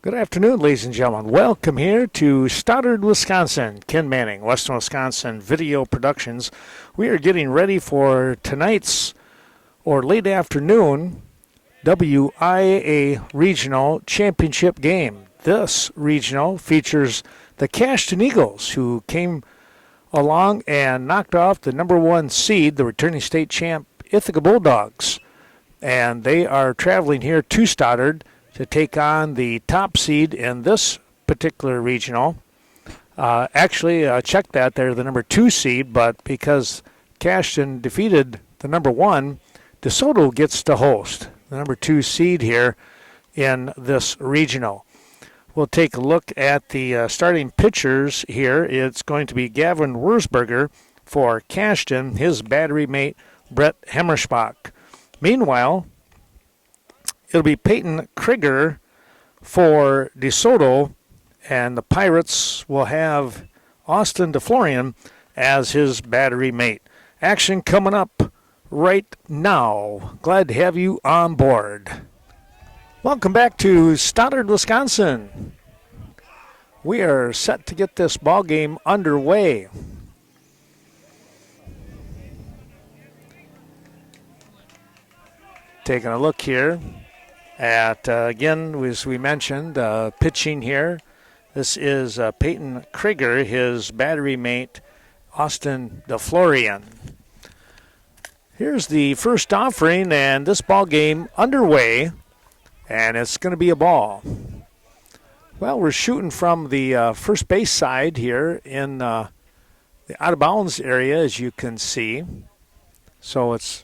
Good afternoon, ladies and gentlemen. Welcome here to Stoddard, Wisconsin. Ken Manning, Western Wisconsin Video Productions. We are getting ready for tonight's or late afternoon WIAA Regional Championship game. This regional features the Cashton Eagles, who came along and knocked off the number one seed, the returning state champ Ithaca Bulldogs. And they are traveling here to Stoddard to take on the top seed in this particular regional. Check that, they're the number 2 seed, but because Cashton defeated the number 1, Soto gets to host the number 2 seed here in this regional. We'll take a look at the starting pitchers here. It's going to be Gavin Wurzberger for Cashton, his battery mate Brett Hemmerschbach. Meanwhile, it'll be Peyton Krieger for DeSoto, and the Pirates will have Austin DeFlorian as his battery mate. Action coming up right now. Glad to have you on board. Welcome back to Stoddard, Wisconsin. We are set to get this ball game underway. Taking a look here at, again, as we mentioned, pitching here. This is Peyton Krieger, his battery mate, Austin DeFlorian. Here's the first offering, and this ball game underway, and it's going to be a ball. Well, we're shooting from the first base side here in the out-of-bounds area, as you can see. So it's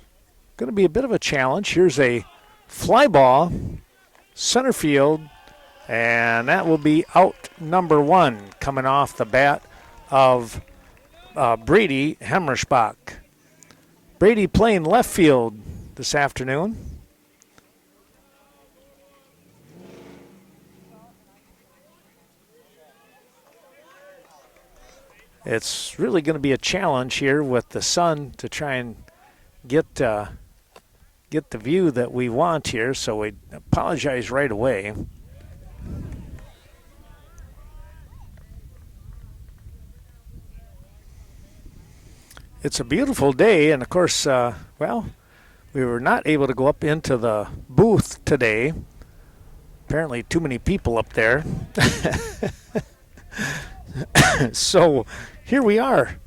going to be a bit of a challenge. Here's a fly ball, center field, and that will be out number 1 coming off the bat of Brady Hemmerschbach. Brady playing left field this afternoon. It's really going to be a challenge here with the sun to try and get the view that we want here, so we apologize right away. It's a beautiful day, and of course, we were not able to go up into the booth today. Apparently too many people up there. So here we are.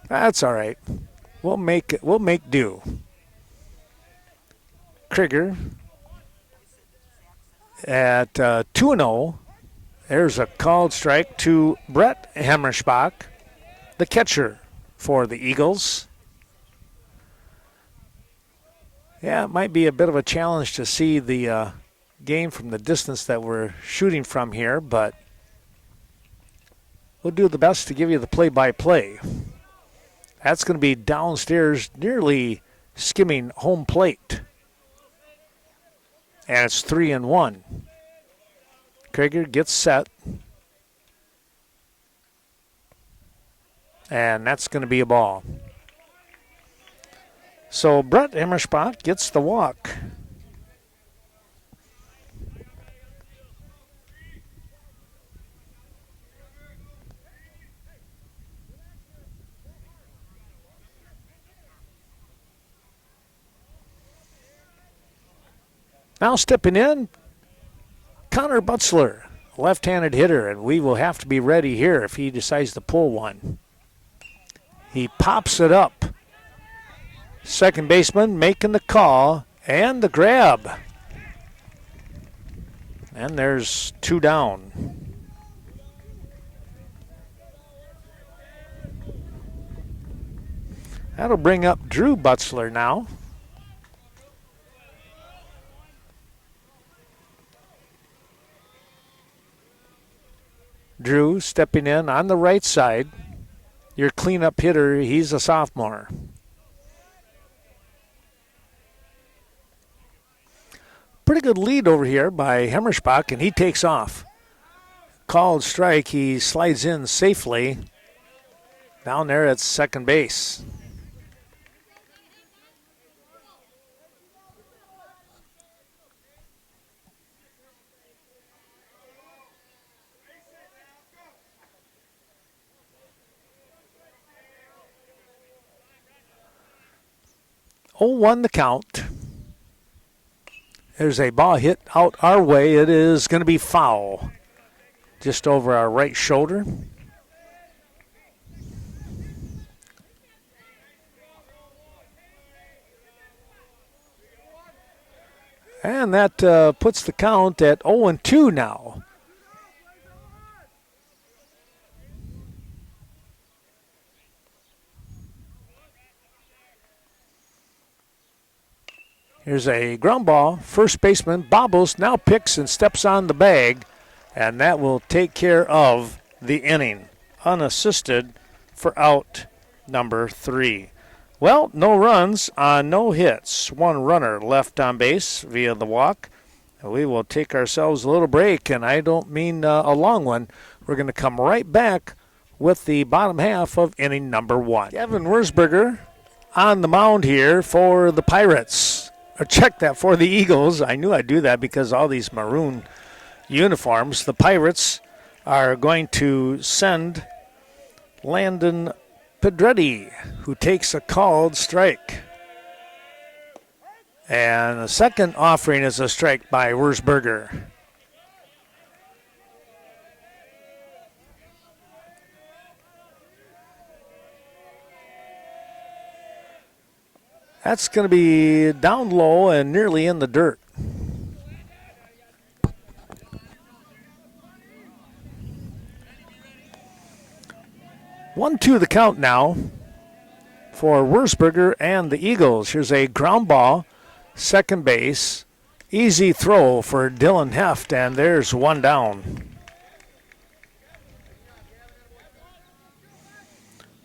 That's all right. We'll make do. Krieger at 2-0. There's a called strike to Brett Hemmerschbach, the catcher for the Eagles. Yeah, it might be a bit of a challenge to see the game from the distance that we're shooting from here, but we'll do the best to give you the play-by-play. That's going to be downstairs, nearly skimming home plate. And it's 3-1. Krieger gets set. And that's going to be a ball. So Brett Hemmerschbach gets the walk. Now stepping in, Connor Butzler, left-handed hitter, and we will have to be ready here if he decides to pull one. He pops it up. Second baseman making the call and the grab. And there's 2 down. That'll bring up Drew Butzler now. Drew stepping in on the right side. Your cleanup hitter, he's a sophomore. Pretty good lead over here by Hemmerschbach, and he takes off. Called strike, he slides in safely down there at second base. 0-1 the count. There's a ball hit out our way. It is going to be foul. Just over our right shoulder. And that puts the count at 0-2 now. Here's a ground ball. First baseman bobbles, now picks and steps on the bag, and that will take care of the inning. Unassisted for out number 3. Well, no runs on no hits. One runner left on base via the walk. We will take ourselves a little break, and I don't mean a long one. We're going to come right back with the bottom half of inning number 1. Gavin Wurzberger on the mound here for the Pirates. Or check that, for the Eagles. I knew I'd do that because all these maroon uniforms. The Pirates are going to send Landon Pedretti, who takes a called strike. And the second offering is a strike by Wurzberger. That's going to be down low and nearly in the dirt. One, two the count now for Wurzberger and the Eagles. Here's a ground ball, second base. Easy throw for Dylan Heft, and there's one down.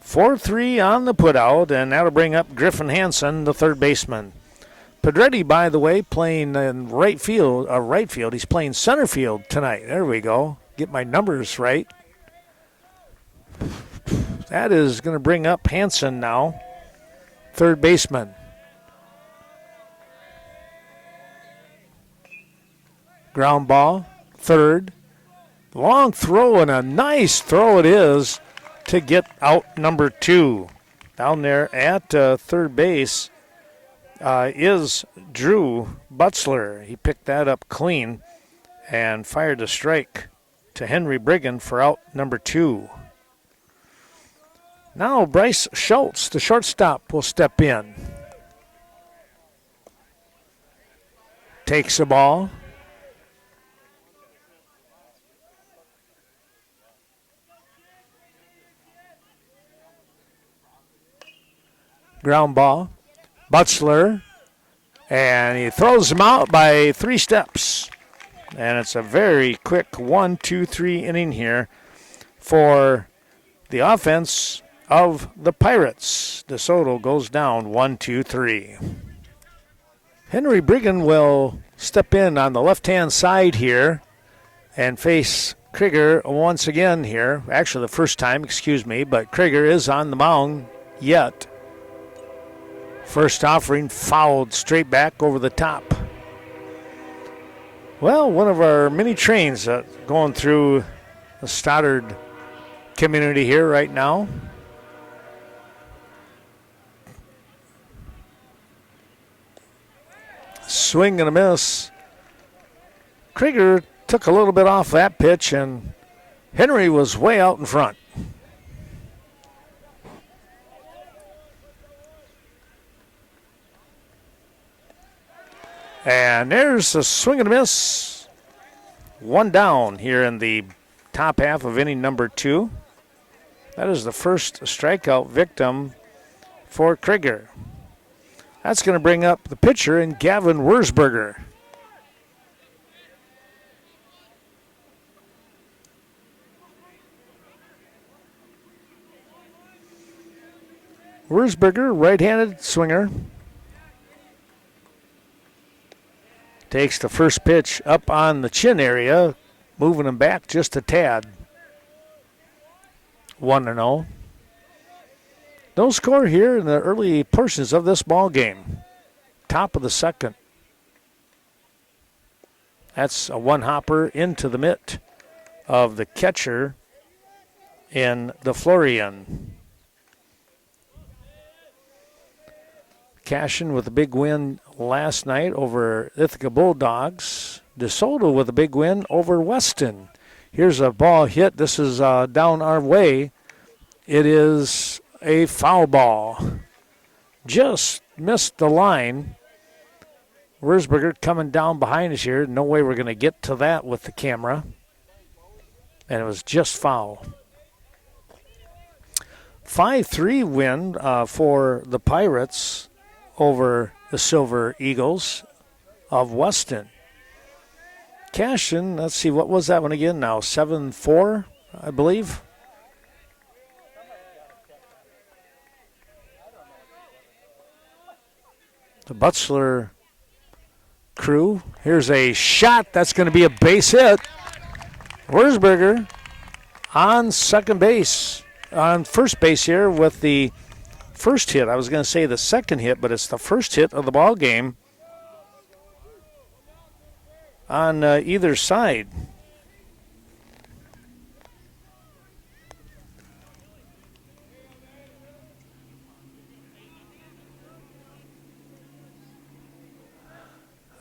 4-3 on the putout, and that'll bring up Griffin Hansen, the third baseman. Pedretti, by the way, playing in right field. He's playing center field tonight. There we go. Get my numbers right. That is going to bring up Hansen now, third baseman. Ground ball, third. Long throw, and a nice throw it is to get out number 2. Down there at third base is Drew Butzler. He picked that up clean and fired a strike to Henry Brigham for out number 2. Now Bryce Schultz, the shortstop, will step in. Takes the ball. Ground ball. Butzler. And he throws him out by 3 steps. And it's a very quick 1-2-3 inning here for the offense of the Pirates. DeSoto goes down 1-2-3. Henry Brigham will step in on the left-hand side here and face Krieger once again here. Actually, the first time, but Krieger is on the mound yet. First offering fouled straight back over the top. Well, one of our mini trains going through the Stoddard community here right now. Swing and a miss. Krieger took a little bit off that pitch, and Henry was way out in front. And there's a swing and a miss. One down here in the top half of inning number 2. That is the first strikeout victim for Krieger. That's going to bring up the pitcher in Gavin Wurzberger. Wurzberger, right-handed swinger. Takes the first pitch up on the chin area, moving him back just a tad. 1-0. No score here in the early portions of this ball game. Top of the second. That's a one-hopper into the mitt of the catcher in the Florian. Cashton with a big win last night over Ithaca Bulldogs. DeSoto with a big win over Weston. Here's a ball hit. This is down our way. It is a foul ball. Just missed the line. Wurzburger coming down behind us here. No way we're going to get to that with the camera. And it was just foul. 5-3 win for the Pirates over the Silver Eagles of Weston. Cashton, let's see, what was that one again now? 7-4, I believe. The Butler crew. Here's a shot. That's going to be a base hit. Wurzburger on second base, on first base here with the first hit. I was going to say the second hit, but it's the first hit of the ball game on either side.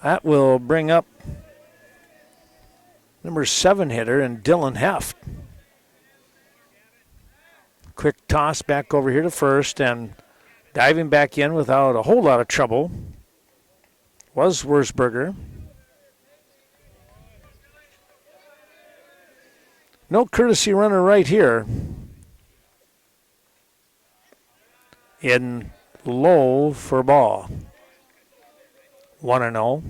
That will bring up number 7 hitter and Dylan Heft. Quick toss back over here to first, and diving back in without a whole lot of trouble was Wurzburger. No courtesy runner right here. In low for ball. 1-0.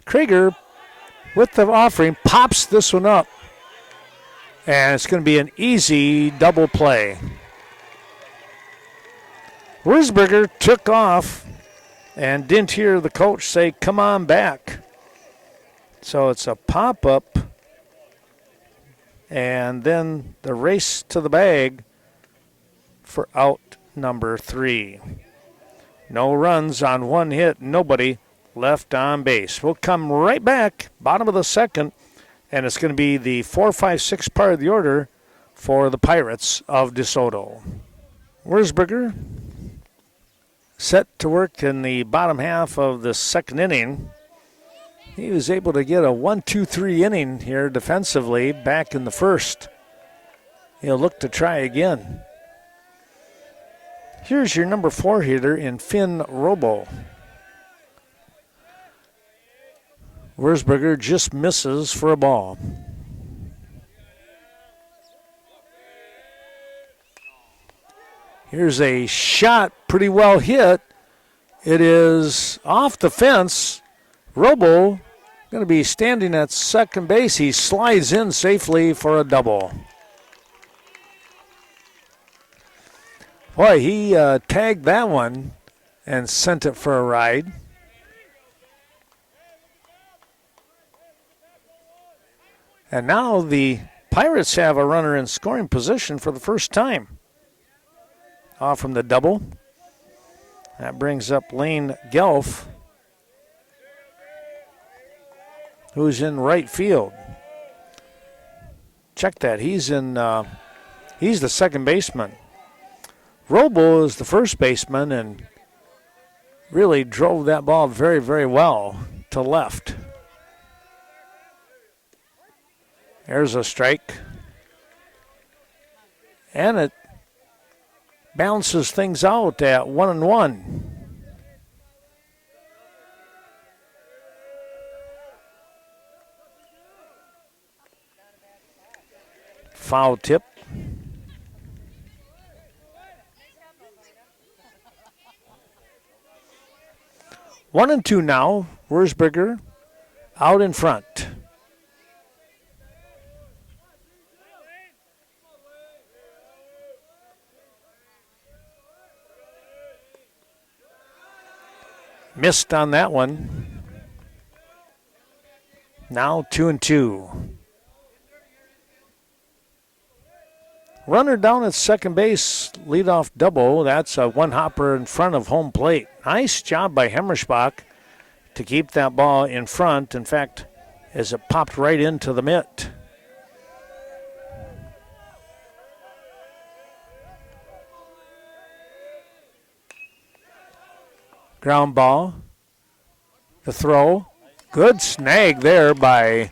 Krieger, with the offering, pops this one up. And it's going to be an easy double play. Wurzburger took off and didn't hear the coach say, come on back. So it's a pop-up. And then the race to the bag for out number 3. No runs on one hit, nobody left on base. We'll come right back, bottom of the second, and it's going to be the 4, 5, 6 part of the order for the Pirates of DeSoto. Wurzburger set to work in the bottom half of the second inning. He was able to get a 1-2-3 inning here defensively back in the first. He'll look to try again. Here's your number 4 hitter in Finn Robo. Wurzburger just misses for a ball. Here's a shot, pretty well hit. It is off the fence. Robo going to be standing at second base. He slides in safely for a double. Boy, he tagged that one and sent it for a ride. And now the Pirates have a runner in scoring position for the first time. Off from the double. That brings up Lane Gelf, who's in right field. Check that. He's the second baseman. Robo is the first baseman and really drove that ball very, very well to left. There's a strike. And it balances things out at 1-1. Foul tip. One and two now. Wurzburger out in front. Missed on that one. Now 2-2. Runner down at second base, leadoff double. That's a one hopper in front of home plate. Nice job by Hemmerschbach to keep that ball in front. In fact, as it popped right into the mitt. Ground ball. The throw. Good snag there by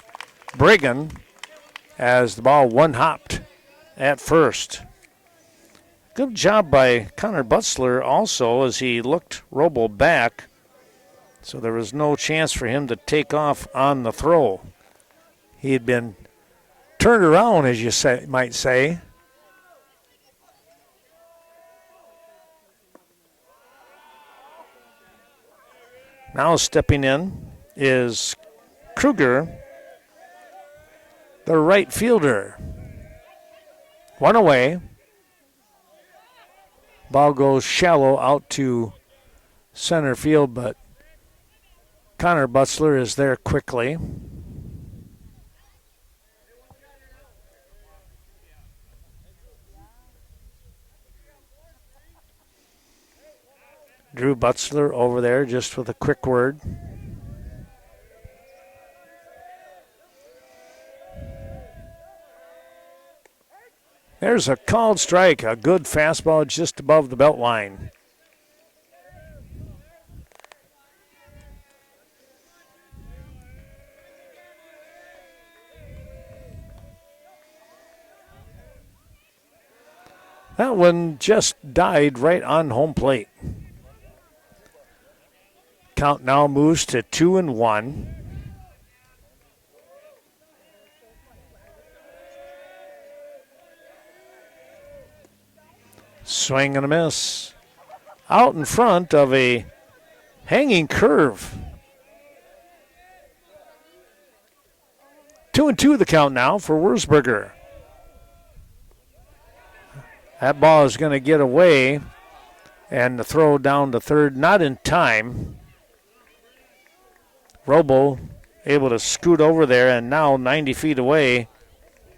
Brigham as the ball one-hopped at first. Good job by Connor Butzler also as he looked Robo back. So there was no chance for him to take off on the throw. He had been turned around, as you might say. Now stepping in is Kruger, the right fielder. One away. Ball goes shallow out to center field, but Connor Butzler is there quickly. Drew Butzler over there just with a quick word. There's a called strike, a good fastball just above the belt line. That one just died right on home plate. Count now moves to 2-1. Swing and a miss. Out in front of a hanging curve. 2-2 the count now for Wurzburger. That ball is going to get away, and the throw down to third, not in time. Robo able to scoot over there, and now 90 feet away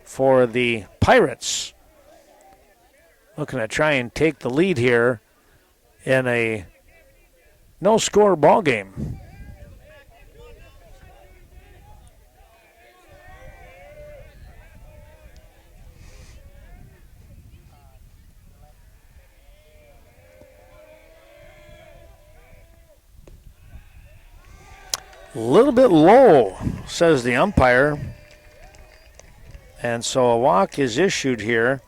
for the Pirates. Looking to try and take the lead here in a no-score ball game. A little bit low, says the umpire. And so a walk is issued here.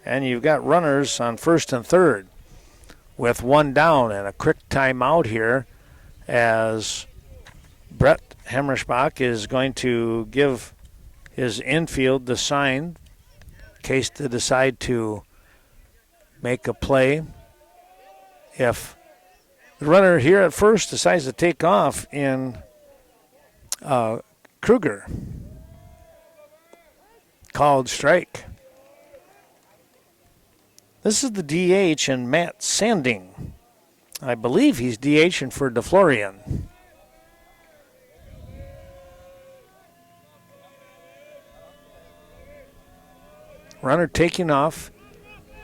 And you've got runners on first and third with one down, and a quick timeout here as Brett Hemmerschbach is going to give his infield the sign in case they decide to make a play. If the runner here at first decides to take off in Kruger. Called strike. This is the DH and Matt Sanding. I believe he's DHing for DeFlorian. Runner taking off.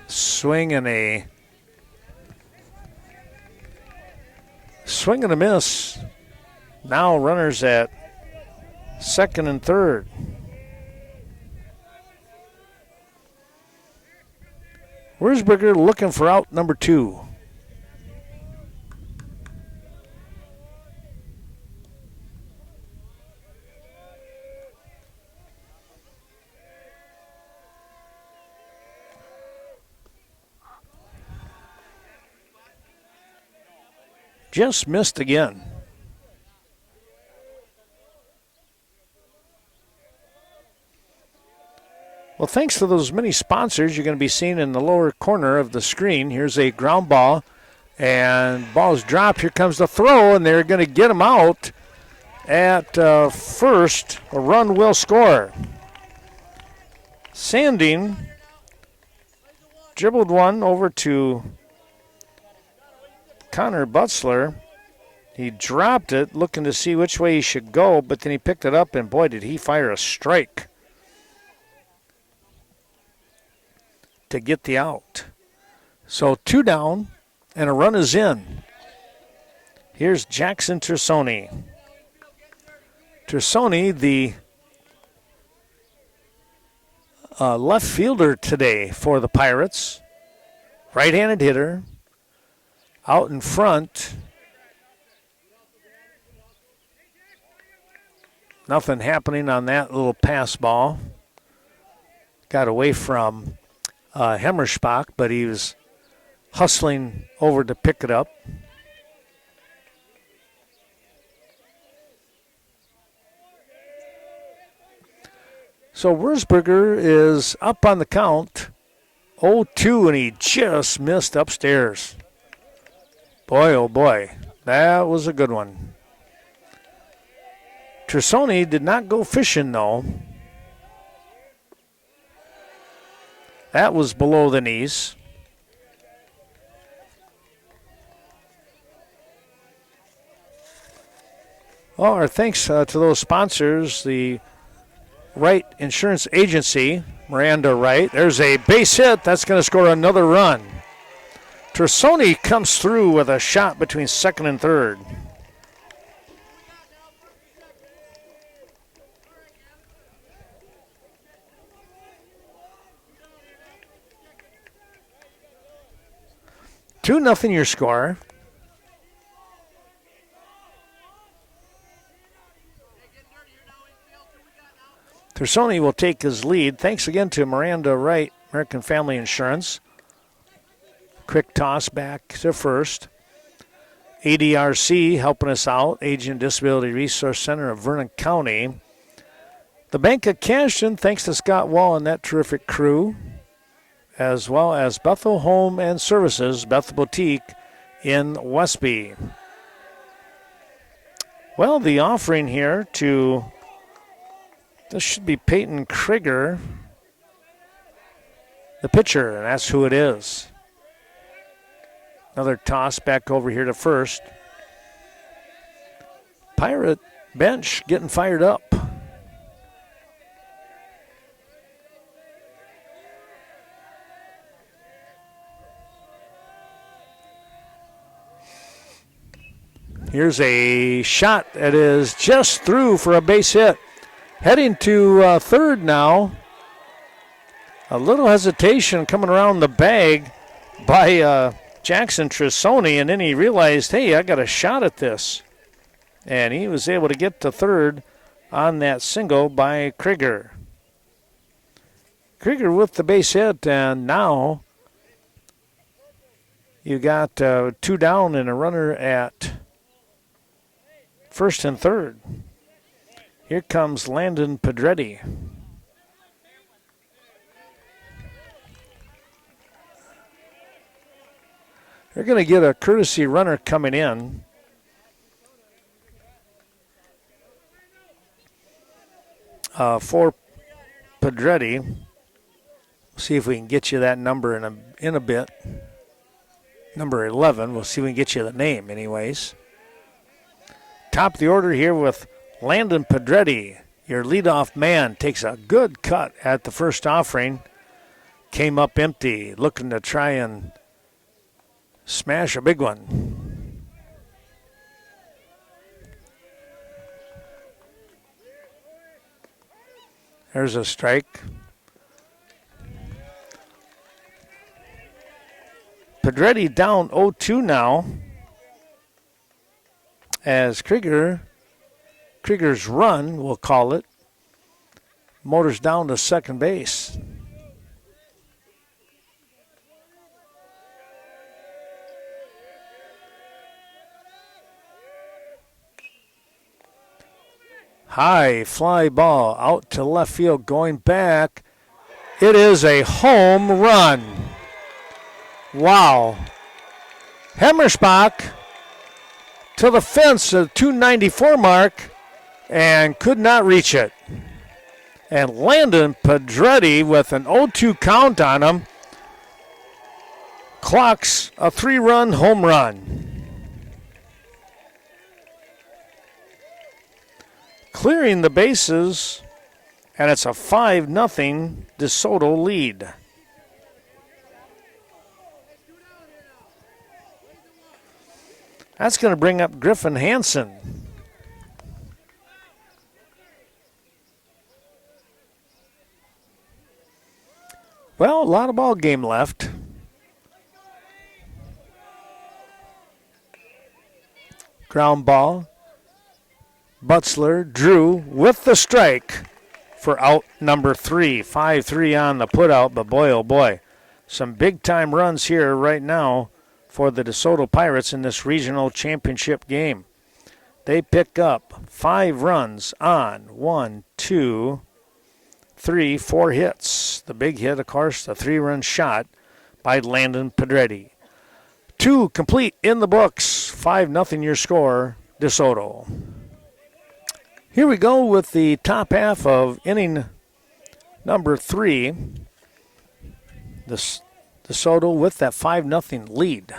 Swing and a miss. Now runners at second and third. Wurzburger looking for out number 2. Just missed again. Well, thanks to those many sponsors you're going to be seeing in the lower corner of the screen. Here's a ground ball, and ball's dropped. Here comes the throw, and they're going to get him out at first. A run will score. Sanding dribbled one over to Connor Butzler. He dropped it, looking to see which way he should go, but then he picked it up, and boy, did he fire a strike. to get the out. So 2 down, and a run is in. Here's Jackson Tersoni. Tersoni, the left fielder today for the Pirates. Right-handed hitter. Out in front. Nothing happening on that little pass ball. Got away from Hemmerspach, but he was hustling over to pick it up. So Wurzburger is up on the count, 0-2, and he just missed upstairs. Boy, oh boy, that was a good one. Tersoni did not go fishing, though. That was below the knees. Well, our thanks to those sponsors, the Wright Insurance Agency, Miranda Wright. There's a base hit. That's going to score another run. Tersoni comes through with a shot between second and third. Two nothing your score. Tersoni will take his lead. Thanks again to Miranda Wright, American Family Insurance. Quick toss back to first. ADRC helping us out, Aging Disability Resource Center of Vernon County. The Bank of Cashton, thanks to Scott Wall and that terrific crew, as well as Bethel Home and Services, Bethel Boutique in Westby. Well, the offering here to, this should be Peyton Krieger, the pitcher, and that's who it is. Another toss back over here to first. Pirate bench getting fired up. Here's a shot that is just through for a base hit. Heading to third now. A little hesitation coming around the bag by Jackson Tersoni, and then he realized, hey, I got a shot at this. And he was able to get to third on that single by Krieger. Krieger with the base hit, and now you got 2 down and a runner at first and third. Here comes Landon Pedretti. They're going to get a courtesy runner coming in. For Pedretti. See if we can get you that number in a bit. Number 11. We'll see if we can get you the name anyways. Top of the order here with Landon Pedretti. Your leadoff man takes a good cut at the first offering. Came up empty, looking to try and smash a big one. There's a strike. Pedretti down 0-2 now. As Krieger's run, we'll call it, motors down to second base. High fly ball out to left field, going back. It is a home run. Wow. Hemmerspach to the fence at 294 mark and could not reach it. And Landon Pedretti with an 0-2 count on him clocks a 3-run home run. Clearing the bases, and it's a 5-0 DeSoto lead. That's going to bring up Griffin Hansen. Well, a lot of ball game left. Ground ball. Butzler drew with the strike for out number 3. 5-3 on the putout, but boy, oh boy. Some big-time runs here right now for the DeSoto Pirates in this regional championship game. They pick up 5 runs on 1, 2, 3, 4 hits. The big hit, of course, the 3-run shot by Landon Pedretti. 2 complete in the books. 5-0 your score, DeSoto. Here we go with the top half of inning number 3. DeSoto with that 5-0 lead.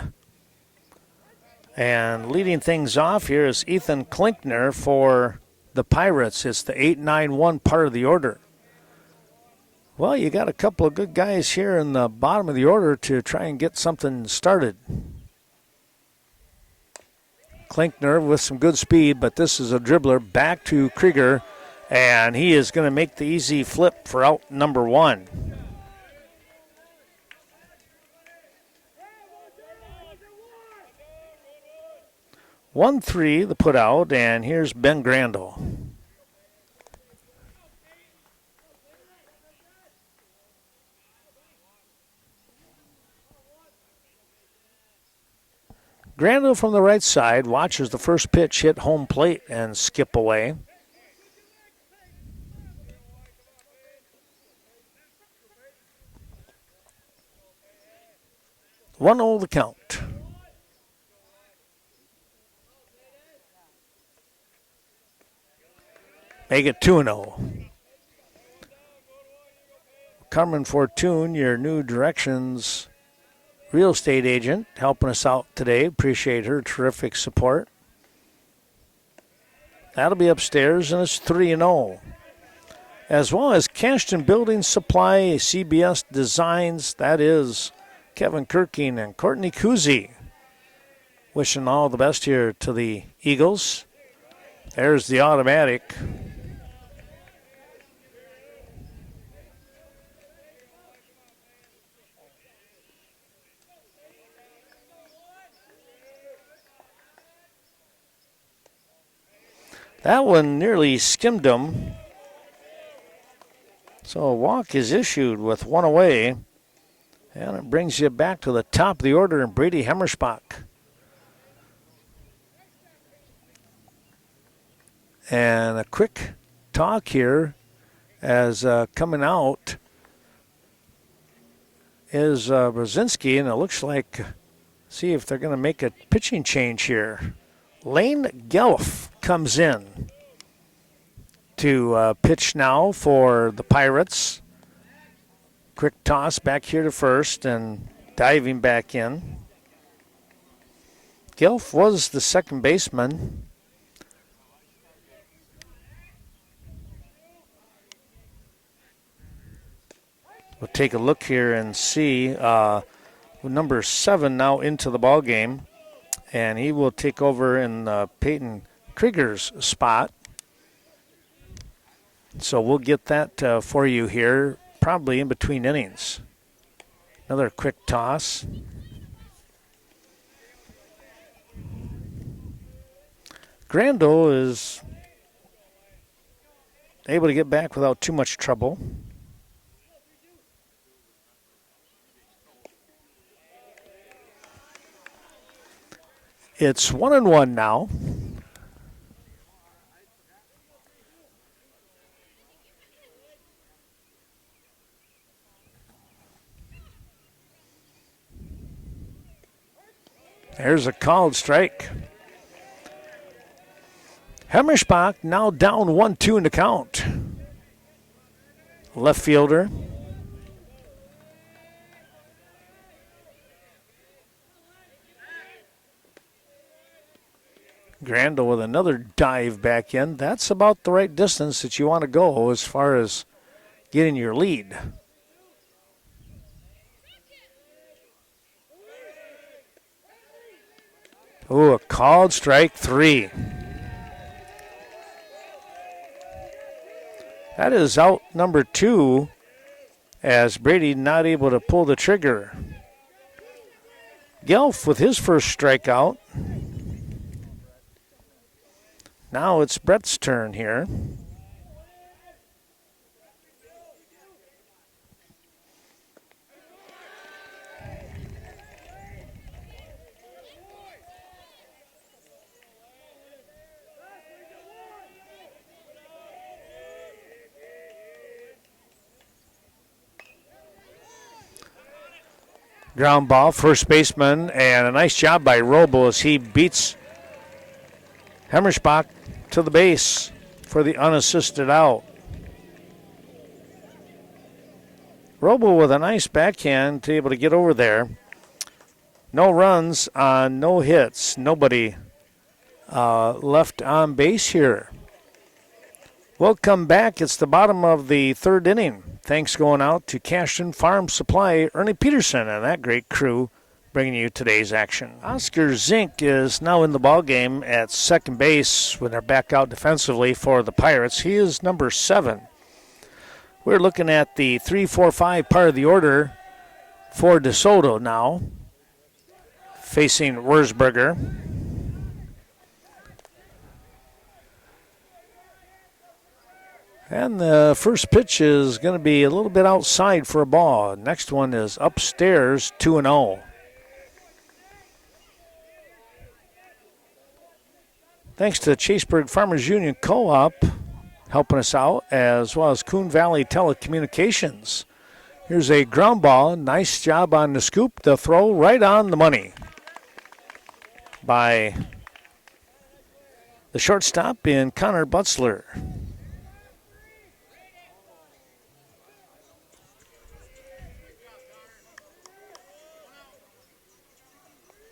And leading things off here is Ethan Klinkner for the Pirates. It's the 8-9-1 part of the order. Well, you got a couple of good guys here in the bottom of the order to try and get something started. Klinkner with some good speed, but this is a dribbler back to Krieger, and he is going to make the easy flip for out number 1. 1-3 the put out, and here's Ben Grandal. Grandal from the right side watches the first pitch hit home plate and skip away. One 0 the count. Make it 2-0. Carmen Fortune, your New Directions real estate agent, helping us out today. Appreciate her terrific support. That'll be upstairs, and it's 3-0. As well as Cashton Building Supply, CBS Designs. That is Kevin Kirking and Courtney Kuzi. Wishing all the best here to the Eagles. There's the automatic. That one nearly skimmed him. So a walk is issued with 1 away. And it brings you back to the top of the order in Brady Hemmerspach. And a quick talk here as coming out is Brzezinski, and it looks like, see if they're going to make a pitching change here. Lane Gelf comes in to pitch now for the Pirates. Quick toss back here to first and diving back in. Gelf was the second baseman. We'll take a look here and see number 7 now into the ball game. And he will take over in Peyton Krieger's spot. So we'll get that for you here, probably in between innings. Another quick toss. Grandal is able to get back without too much trouble. It's 1-1 now. There's a called strike. Hemmerspach now down 1-2 in the count. Left fielder. Grandal with another dive back in. That's about the right distance that you want to go as far as getting your lead. Oh, a called strike 3. That is out number 2 as Brady not able to pull the trigger. Gelf with his first strikeout. Now it's Brett's turn here. Ground ball, first baseman, and a nice job by Robo as he beats Hemmersbach to the base for the unassisted out. Robo with a nice backhand to be able to get over there. No runs on no hits. Nobody left on base here. We'll come back. It's the bottom of the third inning. Thanks going out to Cashton Farm Supply, Ernie Peterson, and that great crew bringing you today's action. Oscar Zink is now in the ballgame at second base when they're back out defensively for the Pirates. He is number 7. We're looking at the 3-4-5 part of the order for DeSoto now, facing Wurzburger. And the first pitch is going to be a little bit outside for a ball. Next one is upstairs, 2-0. Thanks to Chaseburg Farmers Union Co-op helping us out, as well as Coon Valley Telecommunications. Here's a ground ball. Nice job on the scoop. The throw right on the money by the shortstop in Connor Butzler.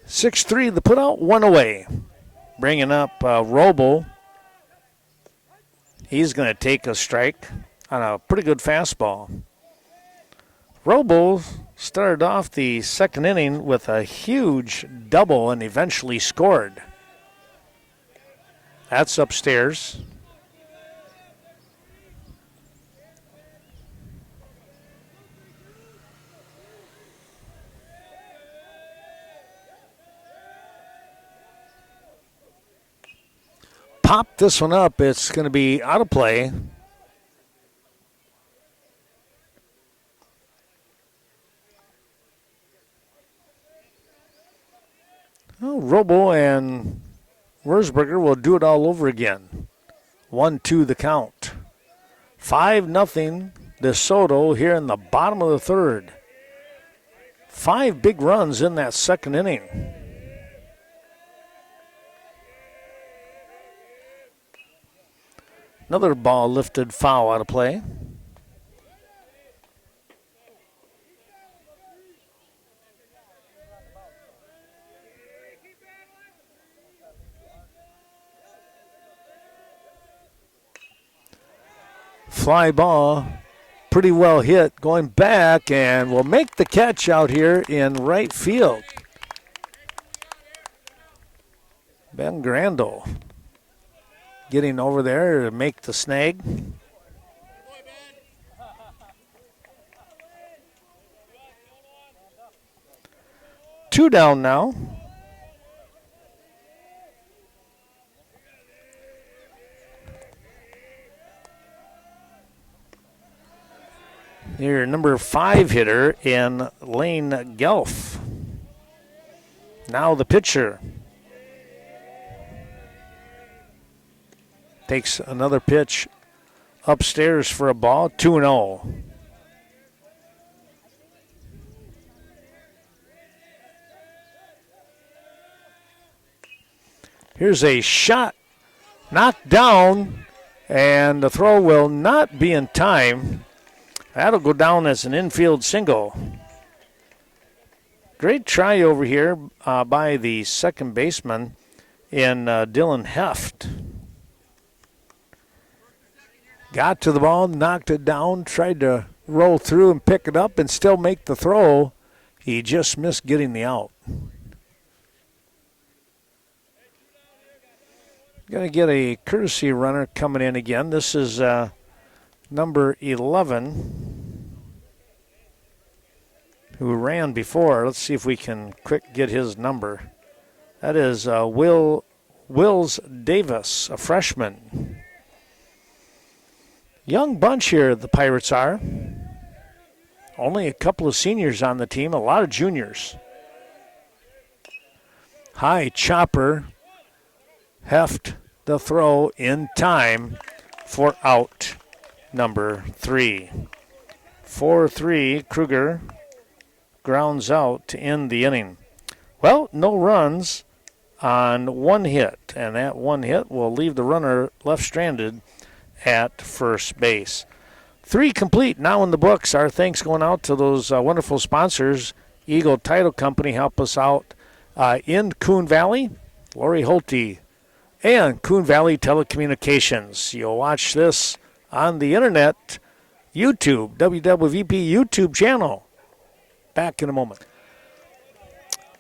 6-3 the putout, 1 away. Bringing up Robo. He's going to take a strike on a pretty good fastball. Robo started off the second inning with a huge double and eventually scored. That's upstairs. Pop this one up. It's going to be out of play. Oh, Robo and Wurzburger will do it all over again. 1-2 the count. 5-0 DeSoto here in the bottom of the third. 5 big runs in that second inning. Another ball lifted foul out of play. Fly ball, pretty well hit, going back, and will make the catch out here in right field. Ben Grandel getting over there to make the snag. Two down now. Your number 5 hitter in Lane Gelf. Now the pitcher. Takes another pitch upstairs for a ball, 2-0. Here's a shot, knocked down, and the throw will not be in time. That'll go down as an infield single. Great try over here by the second baseman in Dylan Heft. Got to the ball, knocked it down, tried to roll through and pick it up and still make the throw. He just missed getting the out. Going to get a courtesy runner coming in again. This is number 11, who ran before. Let's see if we can quick get his number. That is Wills Davis, a freshman. Young bunch here, the Pirates are. Only a couple of seniors on the team, a lot of juniors. High chopper. Heft the throw in time for out number 3. 4-3, Kruger grounds out to end the inning. Well, no runs on one hit, and that one hit will leave the runner left stranded at first base. 3 complete now in the books. Our thanks going out to those wonderful sponsors. Eagle Title Company help us out in Coon Valley. Lori Holte and Coon Valley Telecommunications. You'll watch this on the internet, YouTube, WWVP YouTube channel. Back in a moment.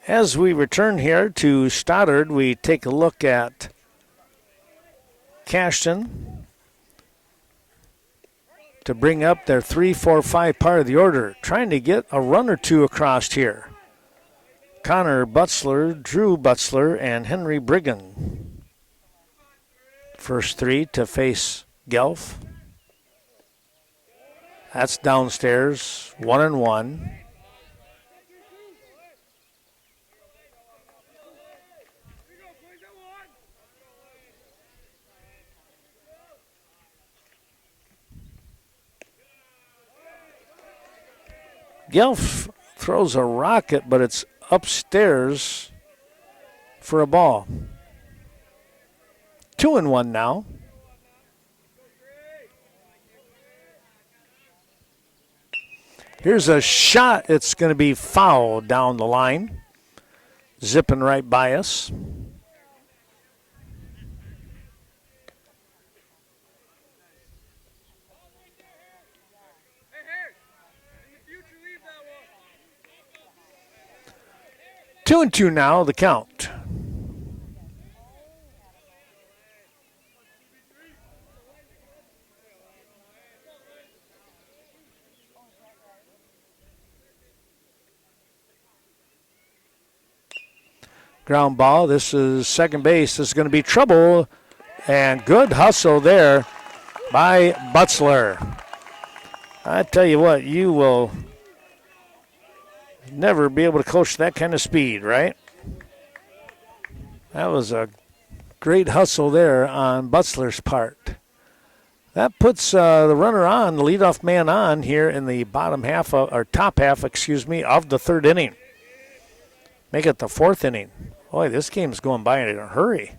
As we return here to Stoddard, we take a look at Cashton to bring up their 3-4-5 part of the order, trying to get a run or two across here. Connor Butzler, Drew Butzler, and Henry Brigham. First 3 to face Gelf. That's downstairs, 1-1. Gelf throws a rocket, but it's upstairs for a ball. 2-1 now. Here's a shot. It's going to be foul down the line. Zipping right by us. Two and 2 now, the count. Ground ball. This is second base. This is going to be trouble. And good hustle there by Butzler. I tell you what, you will never be able to coach that kind of speed, right? That was a great hustle there on Butzler's part. That puts the runner on, the leadoff man on here in the bottom half, or top half, of the third inning. Make it the fourth inning. Boy, this game's going by in a hurry.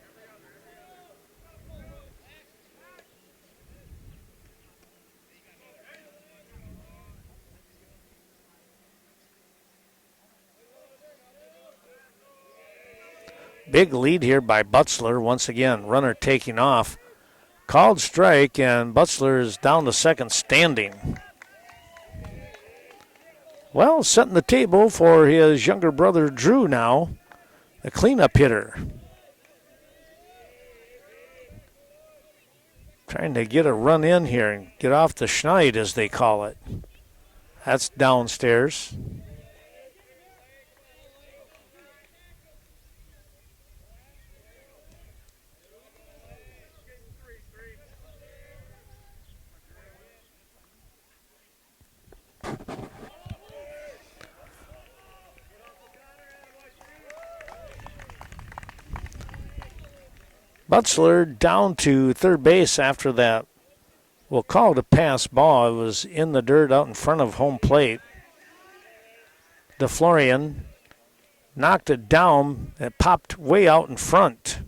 Big lead here by Butzler. Once again, runner taking off. Called strike, and Butzler is down to second standing. Well, setting the table for his younger brother, Drew, now, the cleanup hitter. Trying to get a run in here and get off the schneid, as they call it. That's downstairs. Butzler down to third base after that. We'll call it a pass ball. It was in the dirt out in front of home plate. DeFlorian knocked it down. It popped way out in front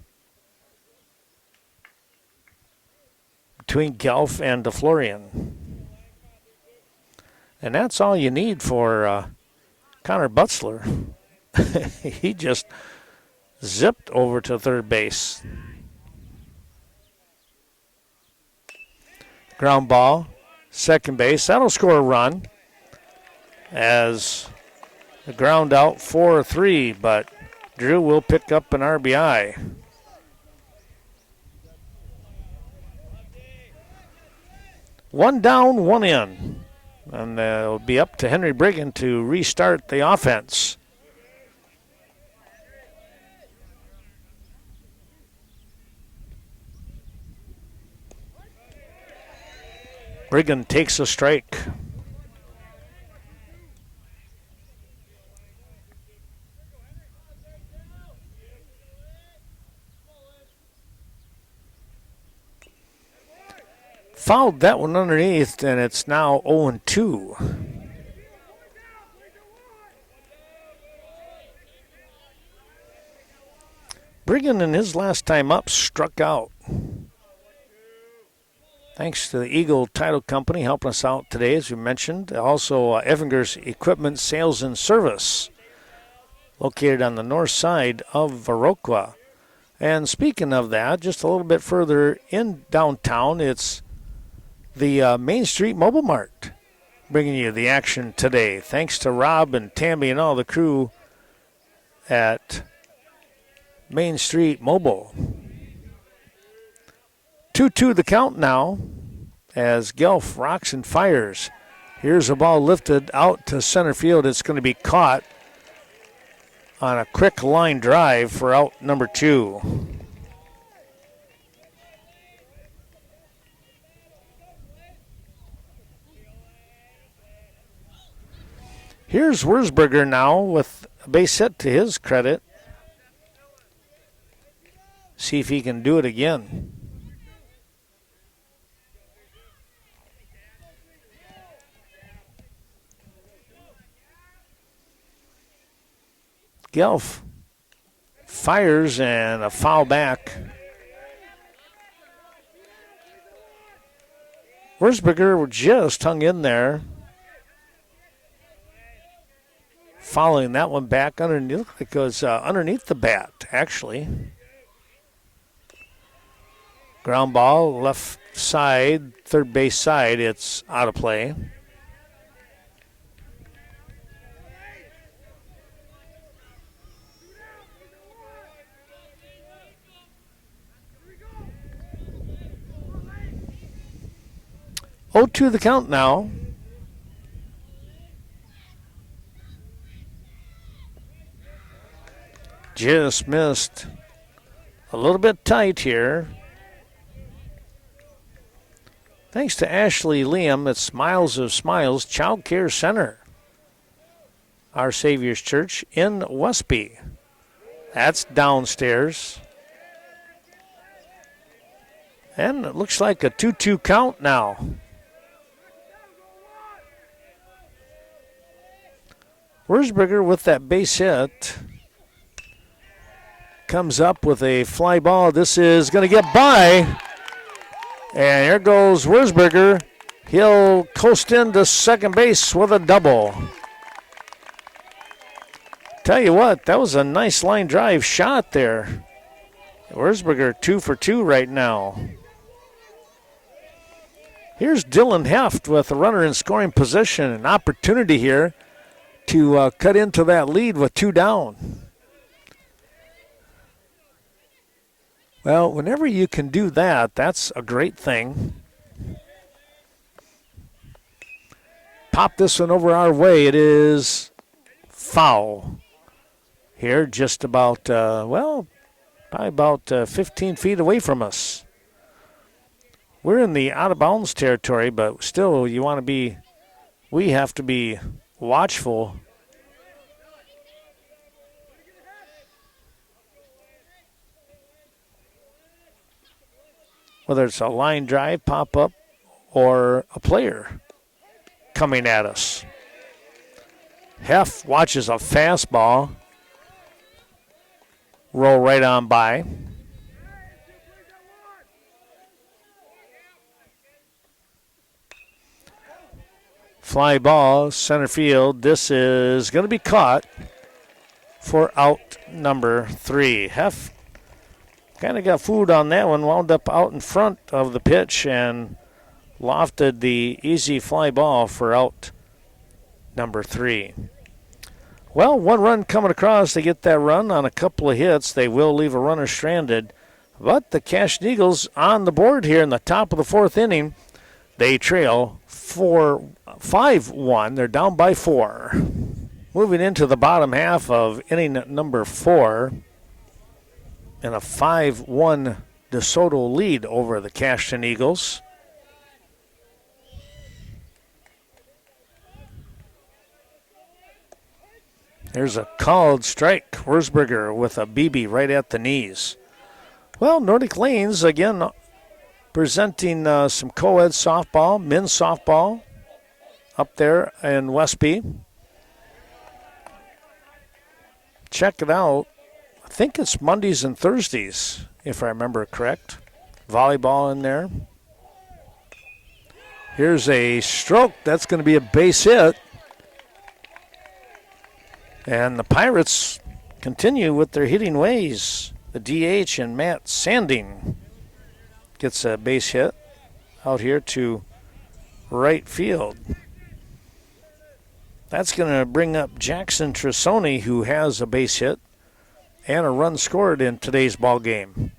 between Gelf and DeFlorian. And that's all you need for Connor Butzler. He just zipped over to third base. Ground ball, second base. That'll score a run as the ground out 4-3, but Drew will pick up an RBI. One down, one in. And it'll be up to Henry Brigham to restart the offense. Brigham takes a strike. Fouled that one underneath, and it's now 0-2. Brigham, in his last time up, struck out. Thanks to the Eagle Title Company helping us out today, as we mentioned. Also, Evinger's Equipment Sales and Service, located on the north side of Viroqua. And speaking of that, just a little bit further in downtown, it's the Main Street Mobile Mart bringing you the action today. Thanks to Rob and Tammy and all the crew at Main Street Mobile. 2-2 the count now as Gelf rocks and fires. Here's a ball lifted out to center field. It's going to be caught on a quick line drive for out number 2. Here's Wurzberger now with a base hit to his credit. See if he can do it again. Gelf fires and a foul back. Wurzberger just hung in there. Following that one back underneath, looked like it was underneath the bat, actually. Ground ball, left side, third base side, it's out of play. Oh, 2 the count now. Just missed. A little bit tight here. Thanks to Ashley Liam at Smiles of Smiles Child Care Center, Our Savior's Church in Westby. That's downstairs. And it looks like a 2-2 count now. Wurzberger with that base hit. Comes up with a fly ball. This is going to get by. And here goes Wurzberger. He'll coast into second base with a double. Tell you what, that was a nice line drive shot there. Wurzberger 2 for 2 right now. Here's Dylan Heft with a runner in scoring position. An opportunity here to cut into that lead with 2 down. Well, whenever you can do that, that's a great thing. Pop this one over our way. It is foul. Here, just about, probably about 15 feet away from us. We're in the out-of-bounds territory, but still, we have to be watchful. Whether it's a line drive, pop-up, or a player coming at us. Heft watches a fastball roll right on by. Fly ball, center field. This is going to be caught for out number 3. Heft kind of got fooled on that one, wound up out in front of the pitch and lofted the easy fly ball for out number 3. Well, 1 run coming across. They get that run on a couple of hits. They will leave a runner stranded. But the Cashton Eagles on the board here in the top of the 4th inning. They trail 5-1. They're down by 4. Moving into the bottom half of inning number 4 and a 5-1 DeSoto lead over the Cashton Eagles. There's a called strike. Wurzberger with a BB right at the knees. Well, Nordic Lanes again presenting some co-ed softball, men's softball up there in Westby. Check it out. I think it's Mondays and Thursdays, if I remember correct. Volleyball in there. Here's a stroke. That's going to be a base hit. And the Pirates continue with their hitting ways. The DH and Matt Sanding gets a base hit out here to right field. That's going to bring up Jackson Trisoni, who has a base hit and a run scored in today's ball game.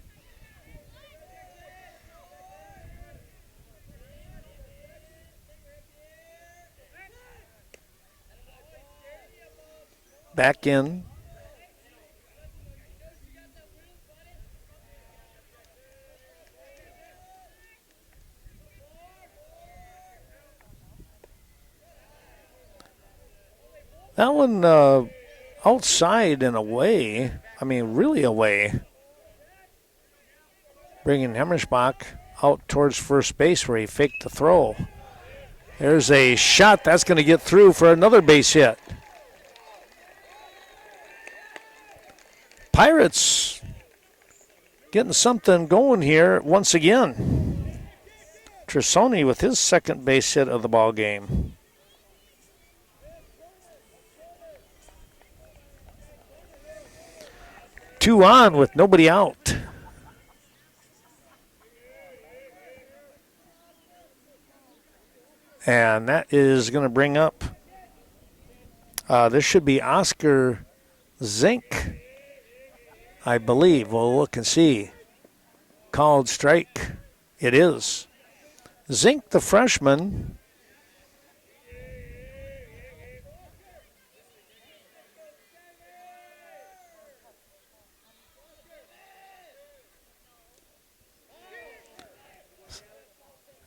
Back in. That one outside and away. I mean, really away. Bringing Hemmersbach out towards first base where he faked the throw. There's a shot that's going to get through for another base hit. Pirates getting something going here once again. Trisoni with his second base hit of the ball game. Two on with nobody out. And that is going to bring up, this should be Oscar Zink, I believe. We'll look and see. Called strike. It is. Zink, the freshman.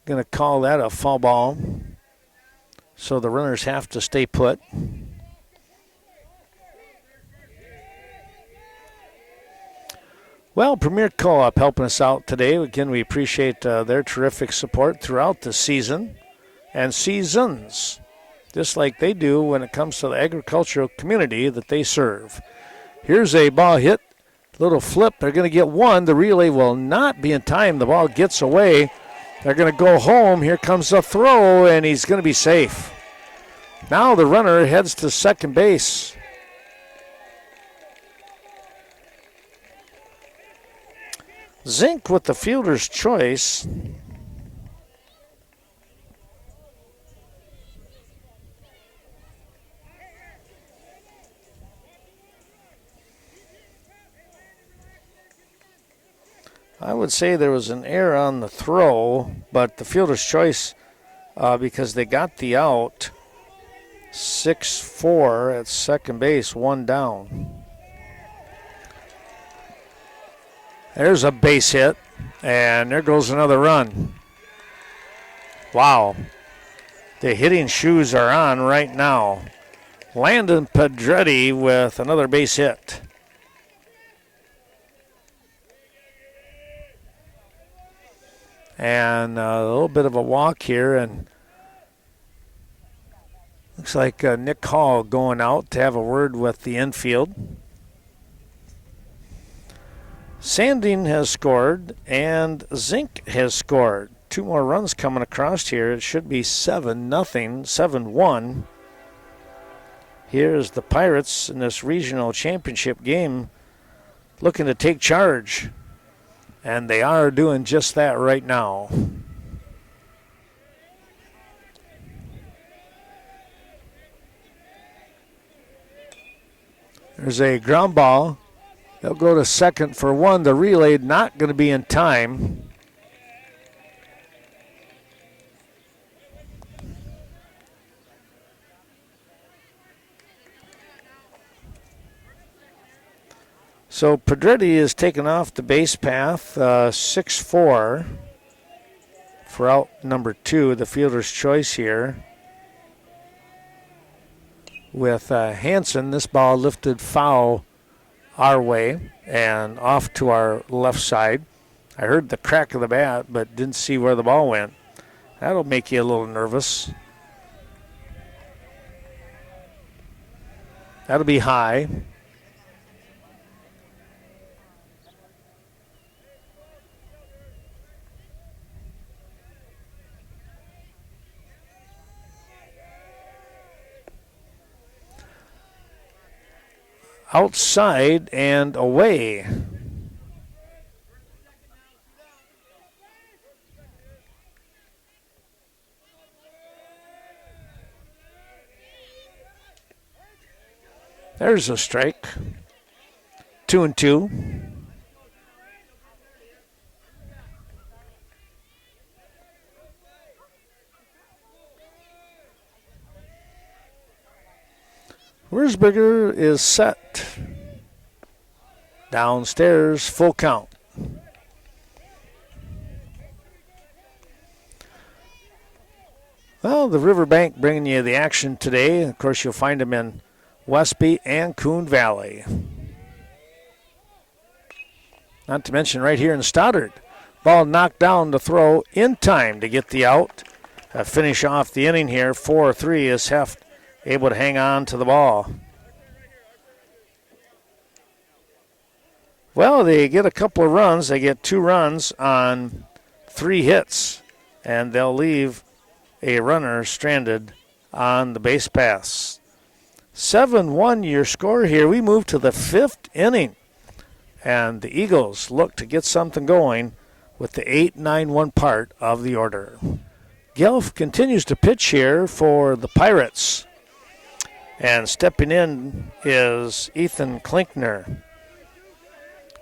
Going to call that a foul ball. So the runners have to stay put. Well, Premier Co-op helping us out today. Again, we appreciate their terrific support throughout the season and seasons, just like they do when it comes to the agricultural community that they serve. Here's a ball hit, little flip. They're going to get one. The relay will not be in time. The ball gets away. They're going to go home. Here comes the throw, and he's going to be safe. Now the runner heads to second base. Zink with the fielder's choice. I would say there was an error on the throw, but the fielder's choice, because they got the out. 6-4 at second base, one down. There's a base hit, and there goes another run. Wow. The hitting shoes are on right now. Landon Pedretti with another base hit. And a little bit of a walk here, and looks like Nick Hall going out to have a word with the infield. Sanding has scored, and Zink has scored. Two more runs coming across here. It should be 7-0, 7-1. Here's the Pirates in this regional championship game looking to take charge. And they are doing just that right now. There's a ground ball. They'll go to second for one. The relay not going to be in time. So Pedretti is taken off the base path, 6-4 for out number 2, the fielder's choice here. With Hansen, this ball lifted foul our way and off to our left side. I heard the crack of the bat, but didn't see where the ball went. That'll make you a little nervous. That'll be high. Outside and away. There's a strike. 2-2. Wurzburger is set. Downstairs, full count. Well, the Riverbank bringing you the action today. Of course, you'll find them in Westby and Coon Valley. Not to mention right here in Stoddard. Ball knocked down to throw in time to get the out. Finish off the inning here. 4-3 is Heft able to hang on to the ball. Well, they get a couple of runs. They get 2 runs on 3 hits, and they'll leave a runner stranded on the base pass. 7-1 your score here. We move to the 5th inning, and the Eagles look to get something going with the 8-9-1 part of the order. Gelf continues to pitch here for the Pirates. And stepping in is Ethan Klinkner.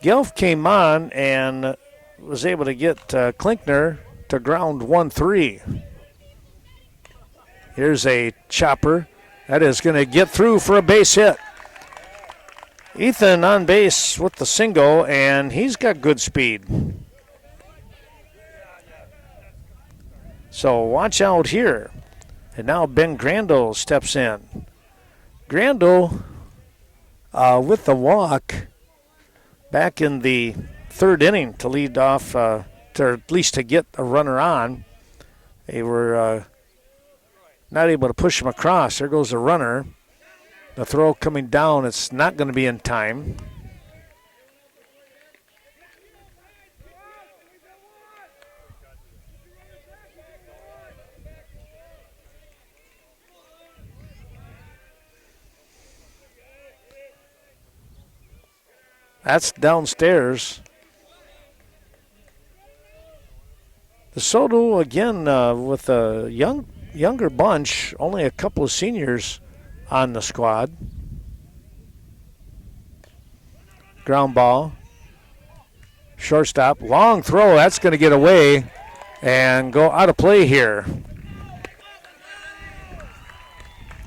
Gelf came on and was able to get Klinkner to ground 1-3. Here's a chopper. That is going to get through for a base hit. Ethan on base with the single, and he's got good speed. So watch out here. And now Ben Grandel steps in. Grandel with the walk back in the 3rd inning to lead off, to at least to get a runner on. They were not able to push him across. There goes the runner. The throw coming down, it's not going to be in time. That's downstairs. The Soto again with a younger bunch, only a couple of seniors on the squad. Ground ball. Shortstop. Long throw. That's going to get away and go out of play here.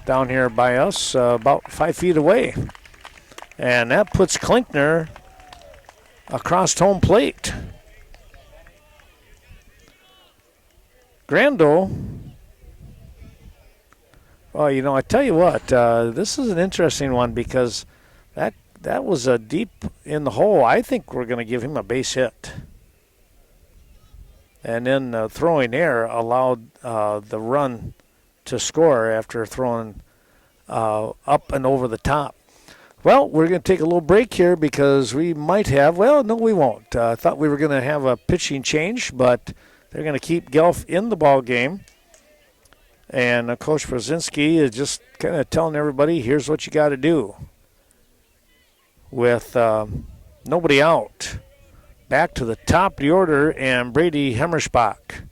Down here by us, about 5 feet away. And that puts Klinkner across home plate. Grandel. Well, you know, I tell you what, this is an interesting one because that was a deep in the hole. I think we're going to give him a base hit. And then throwing air allowed the run to score after throwing up and over the top. Well, we're going to take a little break here because we might have, well, no, we won't. I thought we were going to have a pitching change, but they're going to keep Gelf in the ball game. And Coach Brzezinski is just kind of telling everybody, here's what you got to do. With nobody out. Back to the top of the order, and Brady Hemmerspach.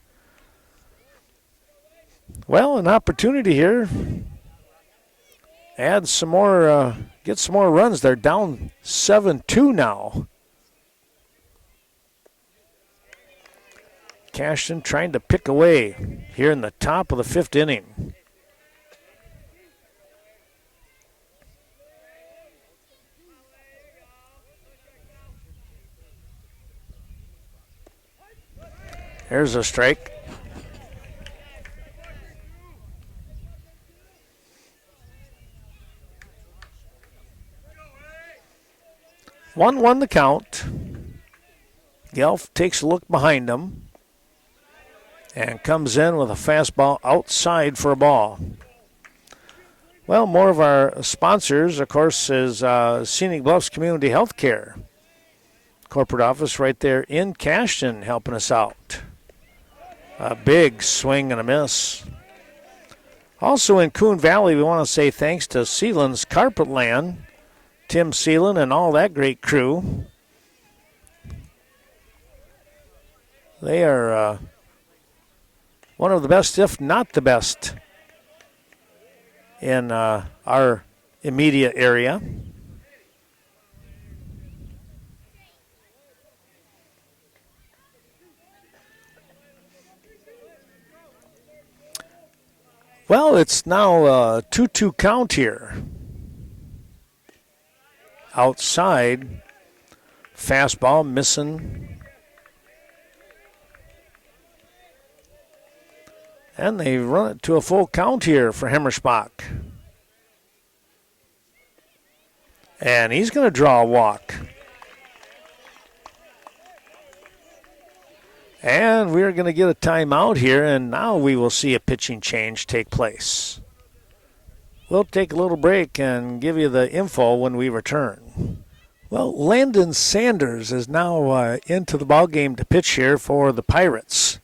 Well, an opportunity here. Add some more, get some more runs. They're down 7-2 now. Cashton trying to pick away here in the top of the 5th inning. There's a strike. One the count. Gelf takes a look behind him and comes in with a fastball outside for a ball. Well, more of our sponsors, of course, is Scenic Bluffs Community Healthcare. Corporate office right there in Cashton helping us out. A big swing and a miss. Also in Coon Valley, we want to say thanks to Sealand's Carpetland, Tim Sealand and all that great crew. They are one of the best, if not the best, in our immediate area. Well, it's now a 2-2 count here. Outside, fastball missing. And they run it to a full count here for Hemmersbach. And he's going to draw a walk. And we're going to get a timeout here, and now we will see a pitching change take place. We'll take a little break and give you the info when we return. Well, Landon Sanders is now into the ballgame to pitch here for the Pirates.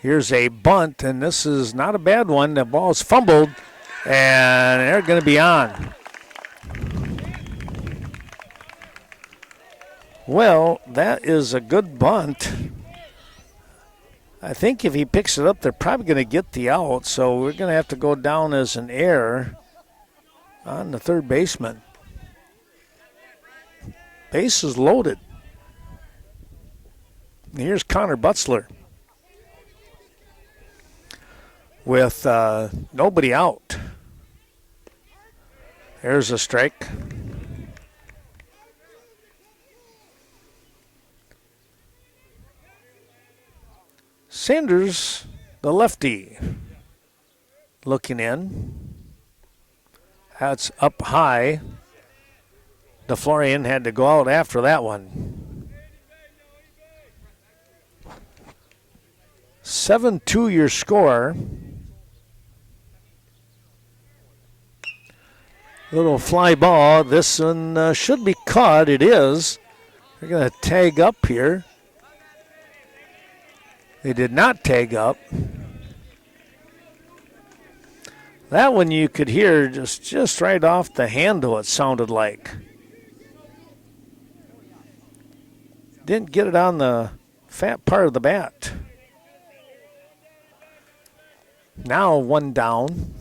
Here's a bunt, and this is not a bad one. The ball's fumbled, and they're going to be on. Well, that is a good bunt. I think if he picks it up, they're probably going to get the out, so we're going to have to go down as an error on the third baseman. Base is loaded. Here's Connor Butzler with nobody out. There's a strike. Sanders, the lefty, looking in. That's up high. DeFlorian had to go out after that one. 7-2 your score. Little fly ball. This one should be caught. It is. They're going to tag up here. They did not tag up. That one you could hear just right off the handle, it sounded like. Didn't get it on the fat part of the bat. Now one down.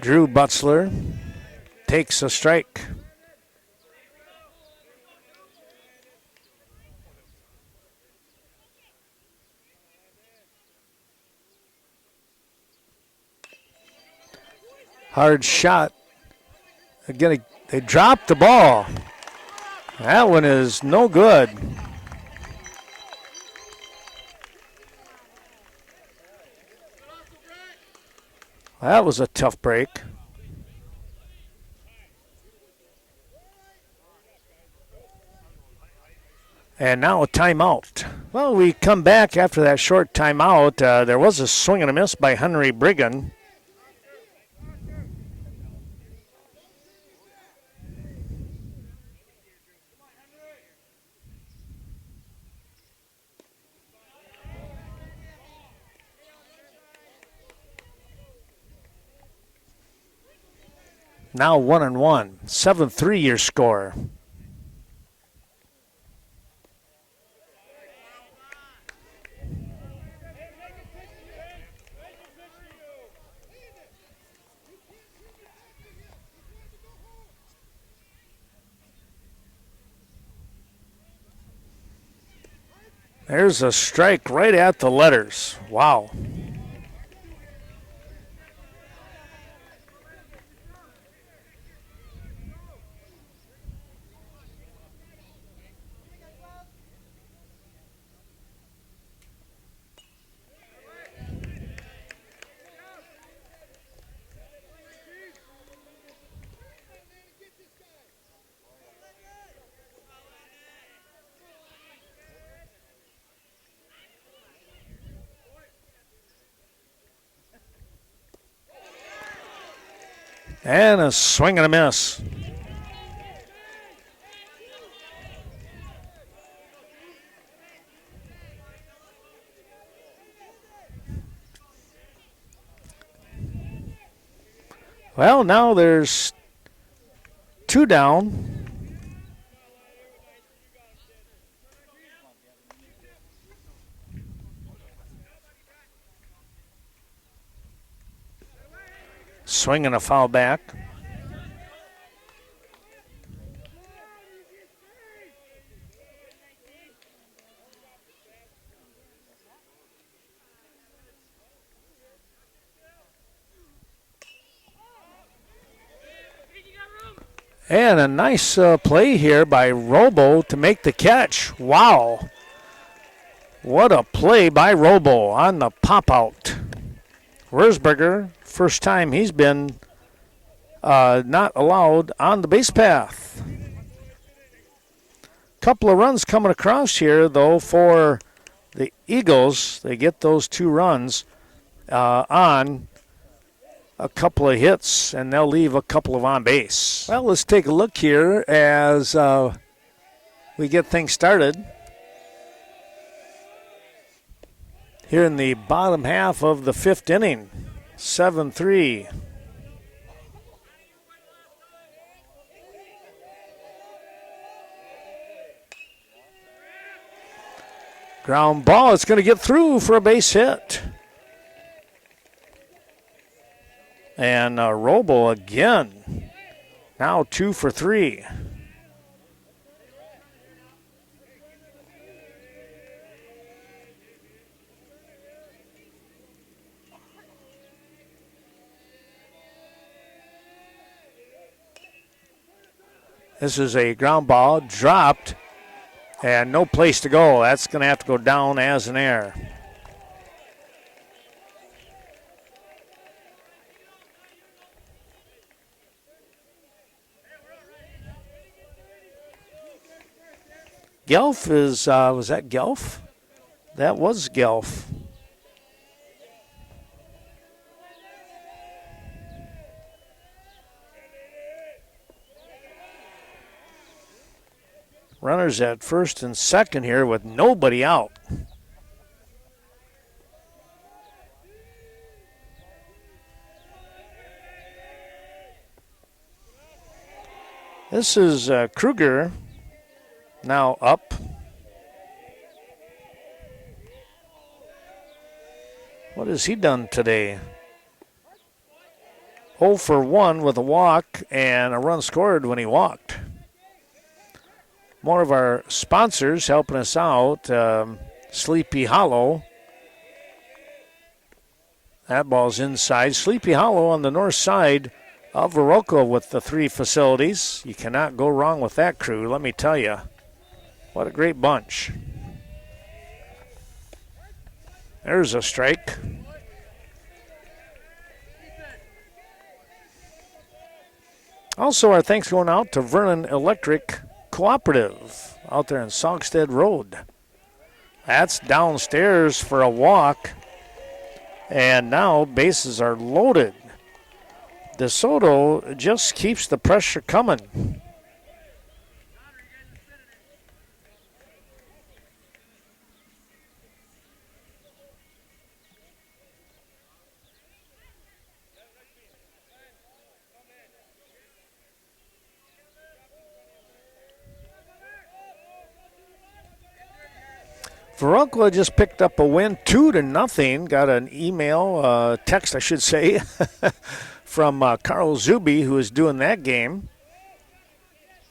Drew Butzler takes a strike. Hard shot. Again, they dropped the ball. That one is no good. That was a tough break. And now a timeout. Well, we come back after that short timeout. There was a swing and a miss by Henry Brigham. Now 1-1, 7-3 your score. There's a strike right at the letters. Wow. And a swing and a miss. Well, now there's 2 down. Swing and a foul back. And a nice play here by Robo to make the catch. Wow. What a play by Robo on the pop-out. Wurzberger, first time he's been not allowed on the base path. Couple of runs coming across here, though, for the Eagles. They get those 2 runs on a couple of hits, and they'll leave a couple of on base. Well, let's take a look here as we get things started. Here in the bottom half of the 5th inning, 7-3. Ground ball, it's going to get through for a base hit. And Robo again, now 2 for 3. This is a ground ball, dropped, and no place to go. That's going to have to go down as an error. Gelf is, was that Gelf? That was Gelf. Runners at first and second here with nobody out. This is Kruger now up. What has he done today? 0 for 1 with a walk and a run scored when he walked. More of our sponsors helping us out. Sleepy Hollow. That ball's inside. Sleepy Hollow on the north side of Viroqua with the 3 facilities. You cannot go wrong with that crew, let me tell you. What a great bunch. There's a strike. Also, our thanks going out to Vernon Electric Cooperative out there in Saugstead Road. That's downstairs for a walk. And now bases are loaded. DeSoto just keeps the pressure coming. Viroqua just picked up a win, 2-0. Got an email, text I should say, from Carl Zuby, who is doing that game.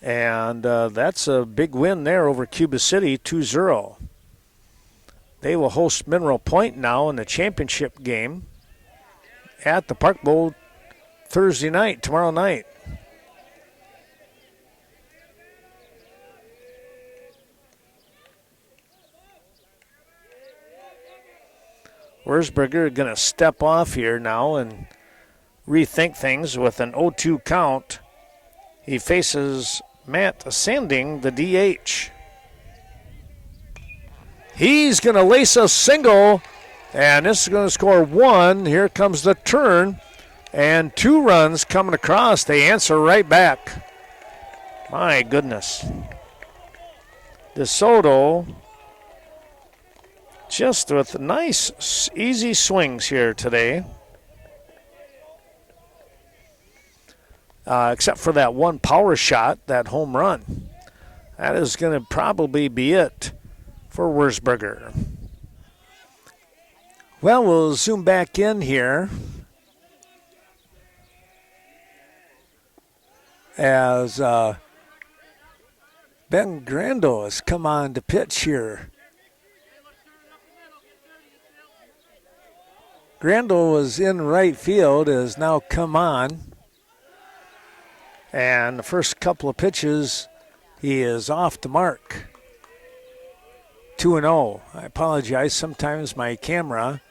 And that's a big win there over Cuba City, 2-0. They will host Mineral Point now in the championship game at the Park Bowl Thursday night, tomorrow night. Wurzberger going to step off here now and rethink things with an 0-2 count. He faces Matt Sanding, the DH. He's going to lace a single, and this is going to score 1. Here comes the turn And 2 runs coming across. They answer right back. My goodness. DeSoto just with nice, easy swings here today. Except for that one power shot, that home run. That is going to probably be it for Wurzburger. Well, we'll zoom back in here as Ben Grando has come on to pitch here. Grando was in right field, has now come on. And the first couple of pitches, he is off the mark. 2-0. I apologize. Sometimes my camera,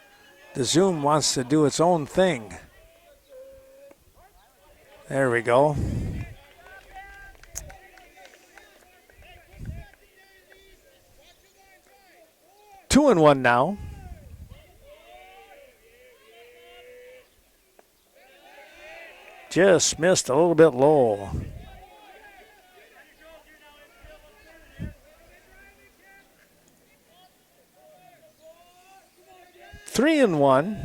the zoom wants to do its own thing. There we go. Two and one now. Just missed a little bit low. Three and one.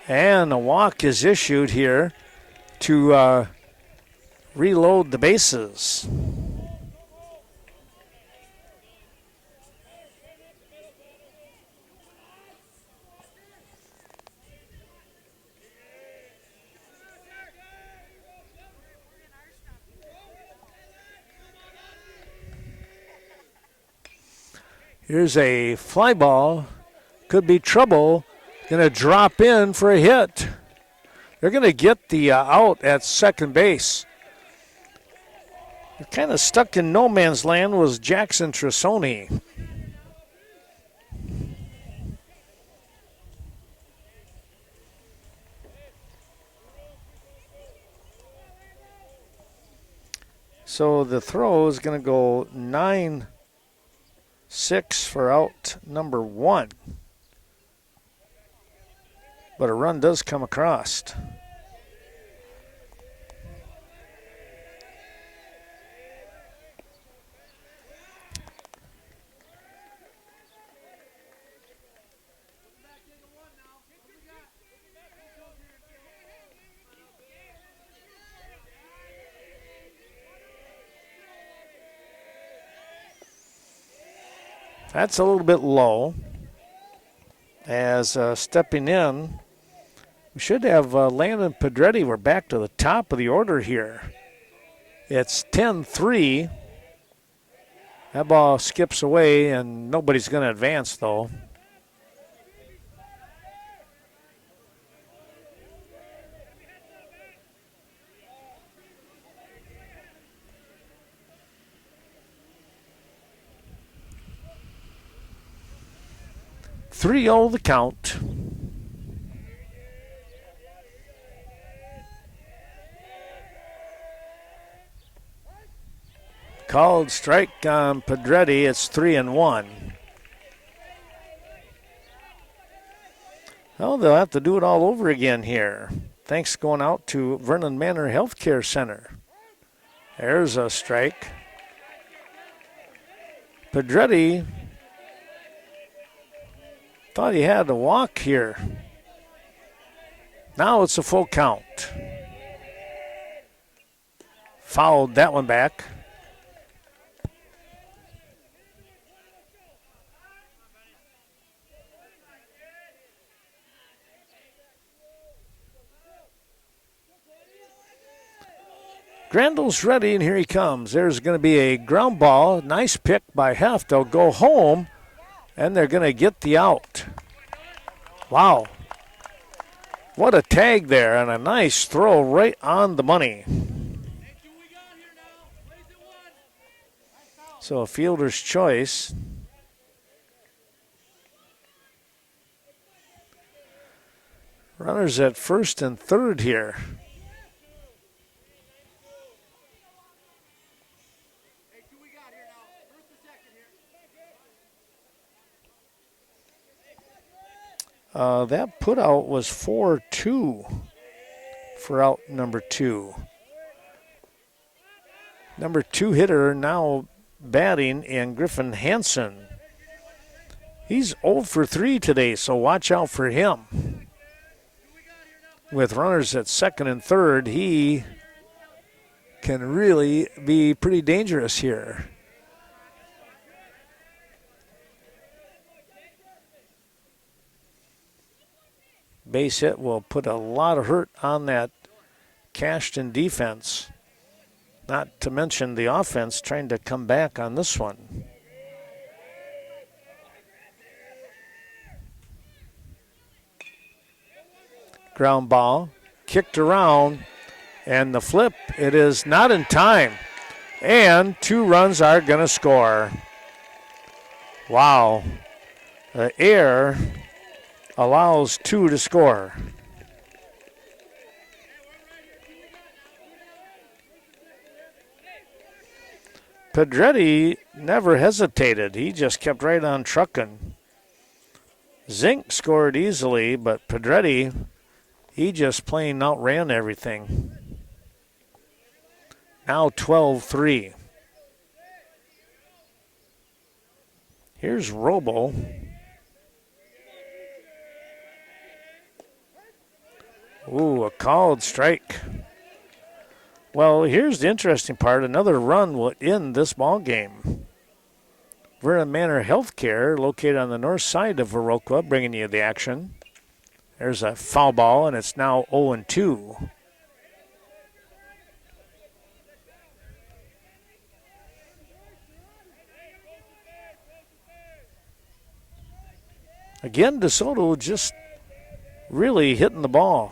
And a walk is issued here to reload the bases. Here's a fly ball. Could be trouble. Going to drop in for a hit. They're going to get the out at second base. They're kind of stuck in no man's land was Jackson Trisoni. So the throw is going to go 9-6 for out number 1. But a run does come across. That's a little bit low. As stepping in, we should have Landon Pedretti. We're back to the top of the order here. It's 10-3. That ball skips away, and nobody's going to advance, though. Three-0 the count. Called strike on Pedretti. It's 3-1. Well, they'll have to do it all over again here. Thanks going out to Vernon Manor Healthcare Center. There's a strike. Pedretti thought he had a walk here. Now it's a full count. Fouled that one back. Grandel's ready, and here he comes. There's going to be a ground ball. Nice pick by Heft. They'll go home, and they're going to get the out. Wow. What a tag there, and a nice throw right on the money. So a fielder's choice. Runners at first and third here. That put out was 4-2 for out number 2. Number 2 hitter now batting in Griffin Hansen. He's 0 for 3 today, so watch out for him. With runners at second and third, he can really be pretty dangerous here. Base hit will put a lot of hurt on that Cashton defense. Not to mention the offense trying to come back on this one. Ground ball, kicked around, and the flip, it is not in time. And 2 runs are going to score. Wow. The air allows 2 to score. Pedretti never hesitated. He just kept right on trucking. Zink scored easily, but Pedretti, he just plain outran everything. Now 12-3. Here's Robo. Ooh, a called strike. Well, here's the interesting part. Another run will end this ball game. Vernon Manor Healthcare, located on the north side of Viroqua, bringing you the action. There's a foul ball, and it's now 0-2. Again, DeSoto just really hitting the ball.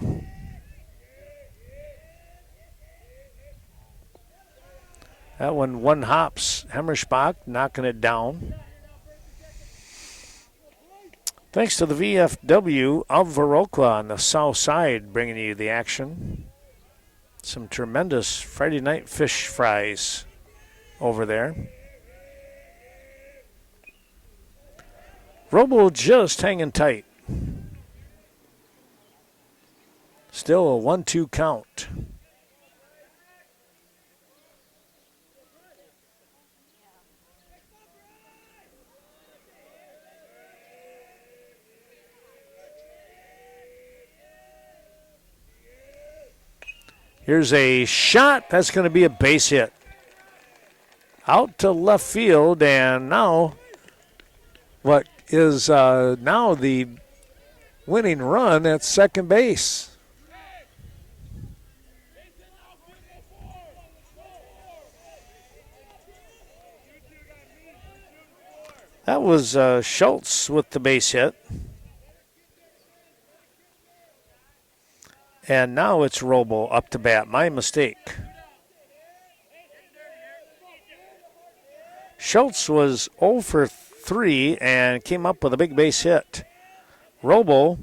That one hops. Hemmerspach knocking it down. Thanks to the VFW of Viroqua on the south side, bringing you the action. Some tremendous Friday night fish fries over there. Robo just hanging tight. Still a 1-2 count. Here's a shot. That's going to be a base hit. Out to left field, and now what is now the winning run at second base. That was Schultz with the base hit. And now it's Robo up to bat. My mistake. Schultz was 0 for 3 and came up with a big base hit. Robo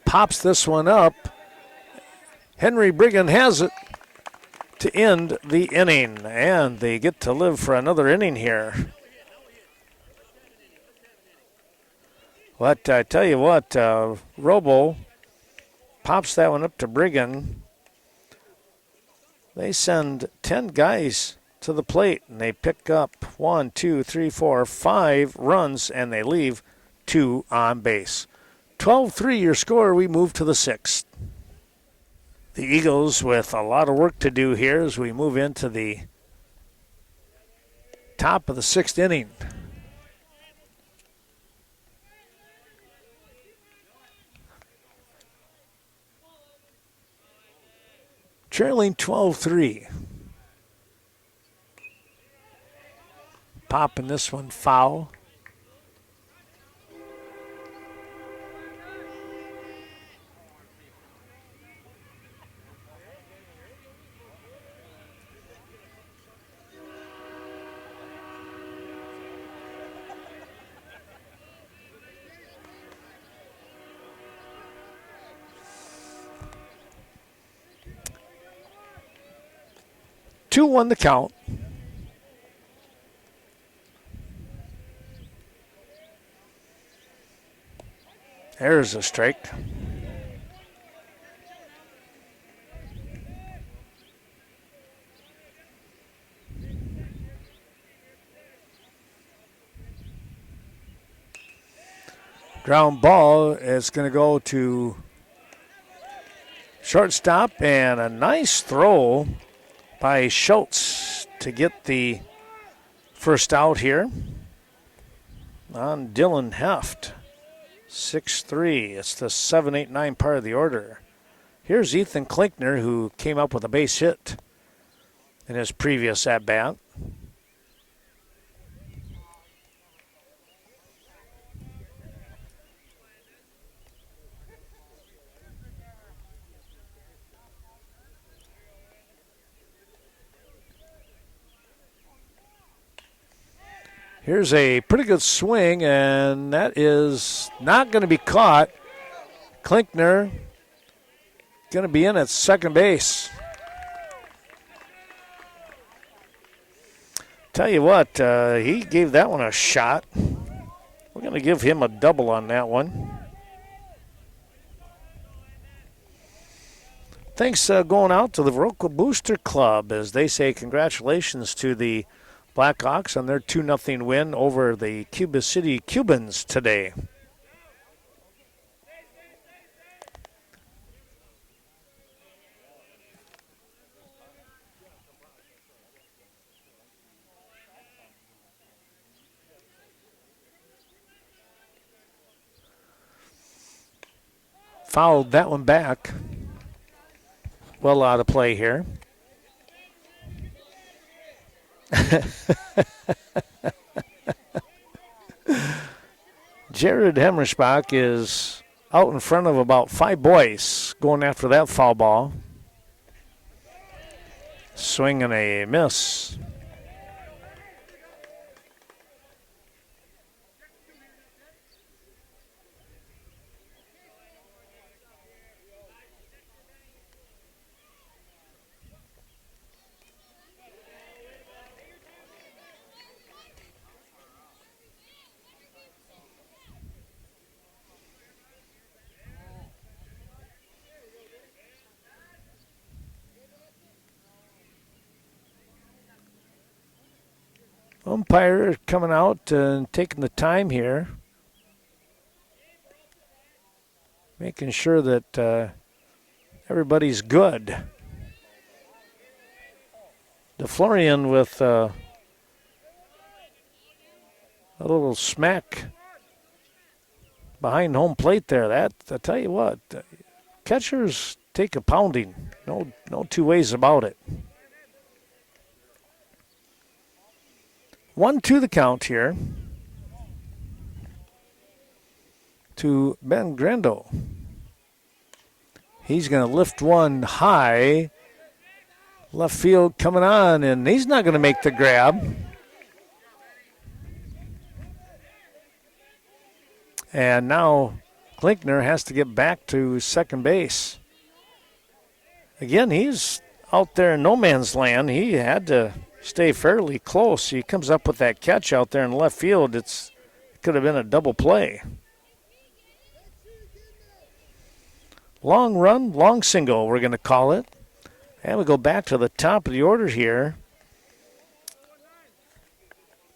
pops this one up. Henry Brigham has it to end the inning, and they get to live for another inning here. But I tell you what, Robo pops that one up to Brigham. They send 10 guys to the plate, and they pick up 1, 2, 3, 4, 5 runs, and they leave 2 on base. 12-3 your score. We move to the 6th. The Eagles with a lot of work to do here as we move into the top of the 6th inning. Trailing 12-3. Popping this one foul. Two won the count. There's a strike. Ground ball is going to go to shortstop, and a nice throw by Schultz to get the first out here on Dylan Heft. 6-3. It's the 7-8-9 part of the order. Here's Ethan Klinkner, who came up with a base hit in his previous at-bat. Here's a pretty good swing, and that is not going to be caught. Klinkner going to be in at second base. Tell you what, he gave that one a shot. We're going to give him a double on that one. Thanks going out to the Viroqua Booster Club as they say congratulations to the Blackhawks on their 2-0 win over the Cuba City Cubans today. Fouled that one back. Well out of play here. Jared Hemmerschbach is out in front of about 5 boys going after that foul ball. Swing and a miss. Umpire coming out and taking the time here, making sure that everybody's good. DeFlorian with a little smack behind home plate there. That, I tell you what, catchers take a pounding. No two ways about it. 1-2 the count here to Ben Grendo. He's going to lift one high. Left field coming on, and he's not going to make the grab. And now Klinkner has to get back to second base. Again, he's out there in no man's land. He had to stay fairly close. He comes up with that catch out there in left field. It could have been a double play. Long run, long single, we're going to call it. And we go back to the top of the order here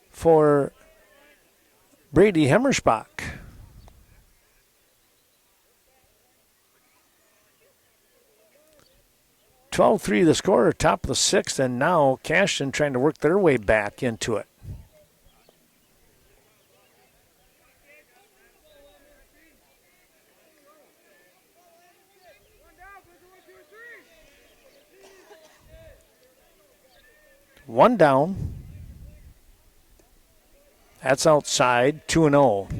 for Brady Hemmerschbach. (12-3) the score, top of the sixth, and now Cashton trying to work their way back into it. One down. That's outside, 2-0.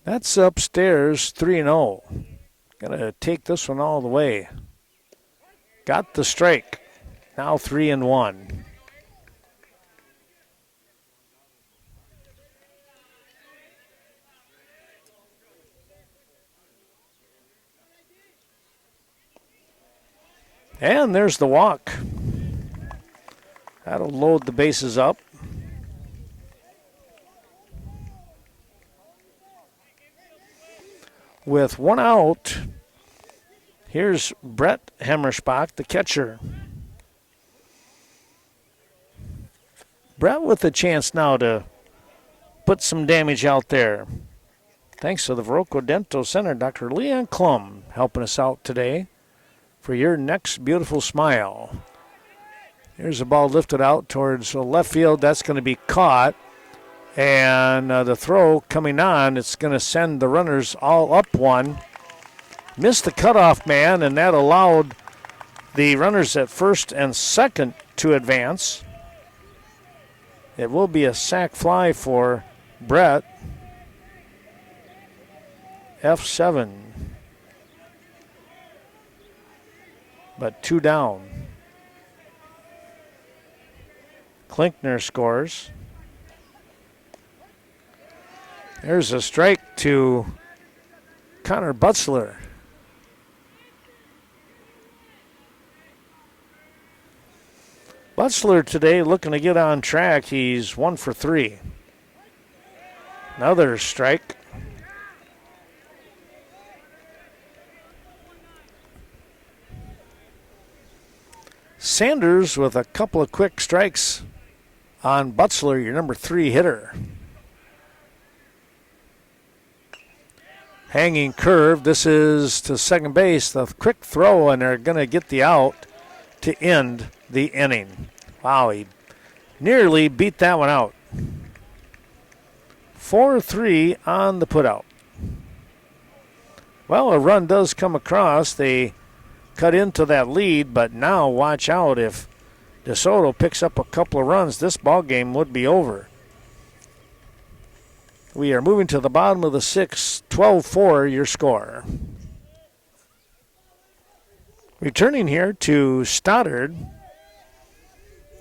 That's upstairs, 3-0. Gonna take this one all the way. Got the strike. Now 3-1. And there's the walk. That'll load the bases up. With one out, here's Brett Hammerspach, the catcher. Brett with a chance now to put some damage out there. Thanks to the Viroqua Dental Center, Dr. Leon Klum helping us out today for your next beautiful smile. Here's the ball lifted out towards left field. That's going to be caught. And the throw coming on, it's going to send the runners all up one. Missed the cutoff man, and that allowed the runners at first and second to advance. It will be a sac fly for Brett. F7. But 2 down. Klinkner scores. There's a strike to Connor Butzler. Butzler today looking to get on track. He's 1 for 3. Another strike. Sanders with a couple of quick strikes on Butzler, your number 3 hitter. Hanging curve. This is to second base. The quick throw, and they're going to get the out to end the inning. Wow, he nearly beat that one out. 4-3 on the putout. Well, a run does come across. They cut into that lead, but now watch out. If DeSoto picks up a couple of runs, this ball game would be over. We are moving to the bottom of the 6th, 12-4 your score. Returning here to Stoddard.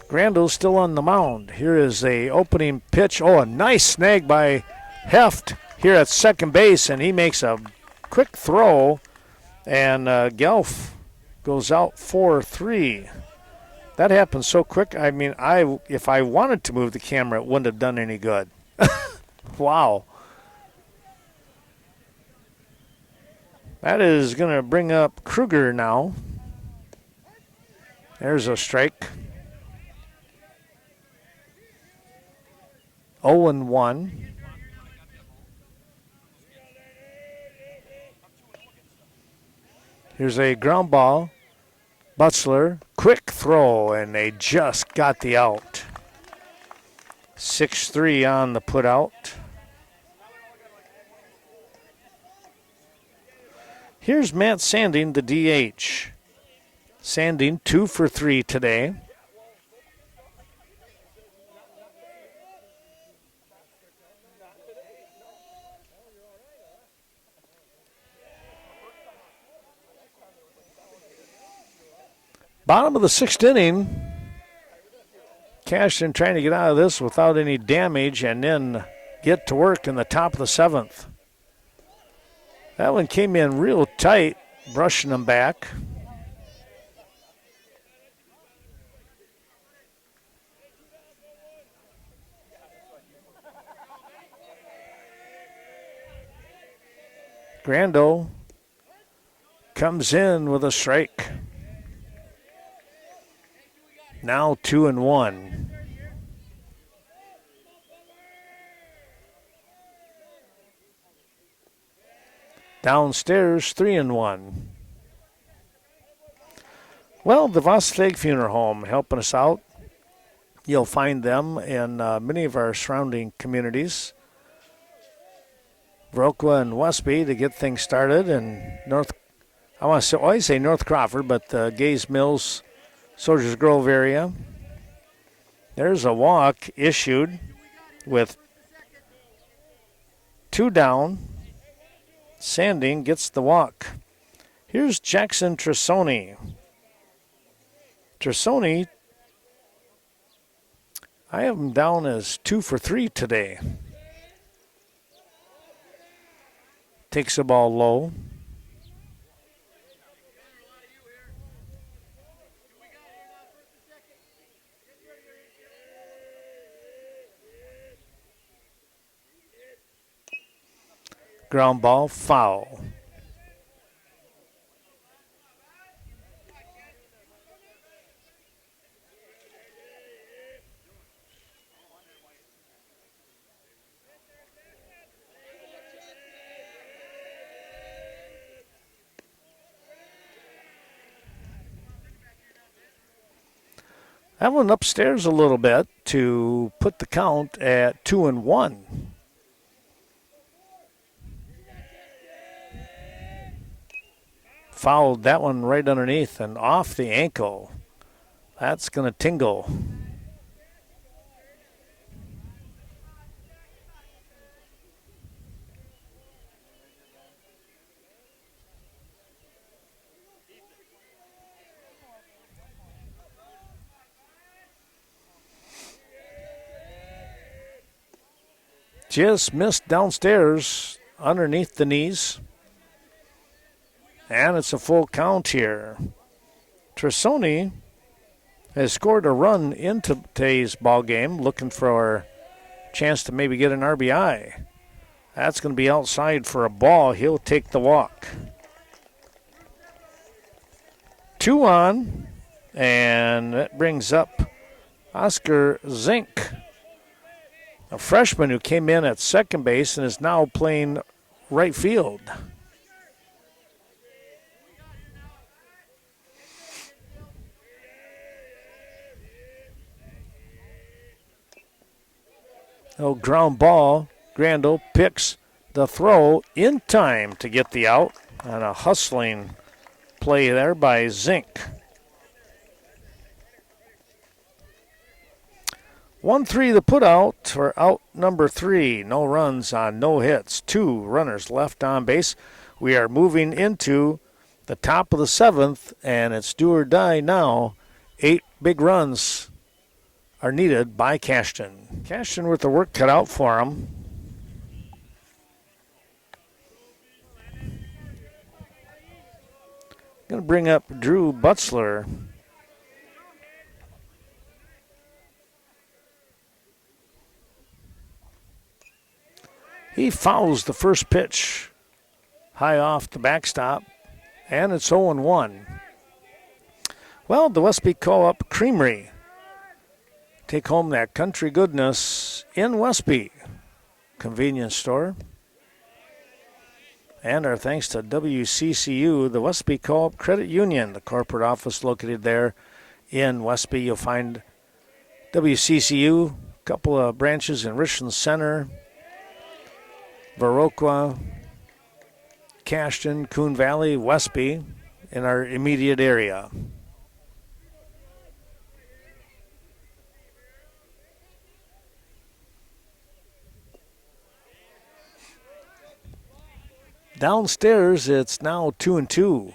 Grando's still on the mound. Here is a opening pitch. Oh, a nice snag by Heft here at second base, and he makes a quick throw, and Gelf goes out 4-3. That happened so quick. I mean, if I wanted to move the camera, it wouldn't have done any good. Wow. That is going to bring up Kruger now. There's a strike. 0-1. Here's a ground ball. Butzler, quick throw, and they just got the out. 6-3 on the putout. Here's Matt Sanding, the DH. Sanding 2 for 3 today. Bottom of the 6th inning. Cashton trying to get out of this without any damage and then get to work in the top of the 7th. That one came in real tight, brushing them back. Grando comes in with a strike. Now 2-1. Downstairs 3-1. Well, the Vosteg Funeral Home helping us out. You'll find them in many of our surrounding communities. Viroqua and Westby to get things started, and I want to always say North Crawford, but Gaze Mills, Soldiers Grove area. There's a walk issued with 2 down. Sanding gets the walk. Here's Jackson Tresoni. Tresoni, I have him down as 2 for 3 today. Takes the ball low. Ground ball, foul. That one upstairs a little bit to put the count at 2-1. Fouled that one right underneath and off the ankle. That's going to tingle. Just missed downstairs underneath the knees. And it's a full count here. Trisoni has scored a run into today's ball game, looking for a chance to maybe get an RBI. That's going to be outside for a ball. He'll take the walk. 2 on, and that brings up Oscar Zink, a freshman who came in at second base and is now playing right field. Oh, ground ball. Grandel picks the throw in time to get the out on a hustling play there by Zink. 1-3 the put out for out number 3. No runs on no hits. 2 runners left on base. We are moving into the top of the 7th, and it's do or die now. 8 big runs are needed by Cashton. Cashton with the work cut out for him. Going to bring up Drew Butzler. He fouls the first pitch high off the backstop, and it's 0-1. Well, the Westby Co-op Creamery take home that country goodness in Westby convenience store. And our thanks to WCCU, the Westby Co-op Credit Union, the corporate office located there in Westby. You'll find WCCU, a couple of branches in Richland Center, Viroqua, Cashton, Coon Valley, Westby in our immediate area. Downstairs, it's now 2-2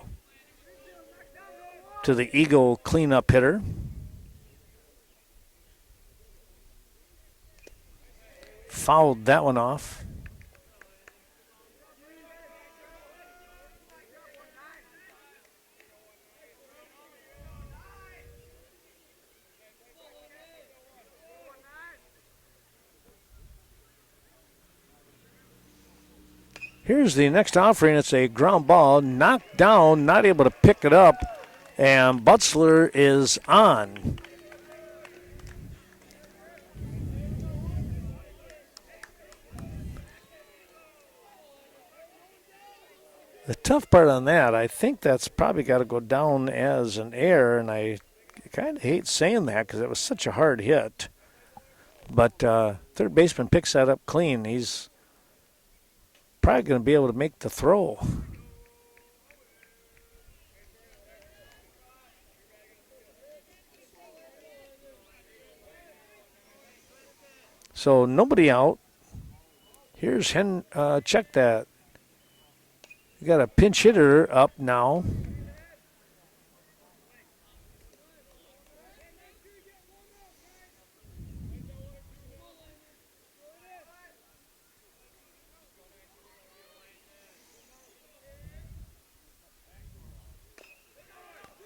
to the Eagle cleanup hitter. Fouled that one off. Here's the next offering. It's a ground ball, knocked down, not able to pick it up, and Butzler is on. The tough part on that, I think that's probably got to go down as an error, and I kind of hate saying that because it was such a hard hit. But third baseman picks that up clean. He's probably going to be able to make the throw. So nobody out. Here's check that. You got a pinch hitter up now.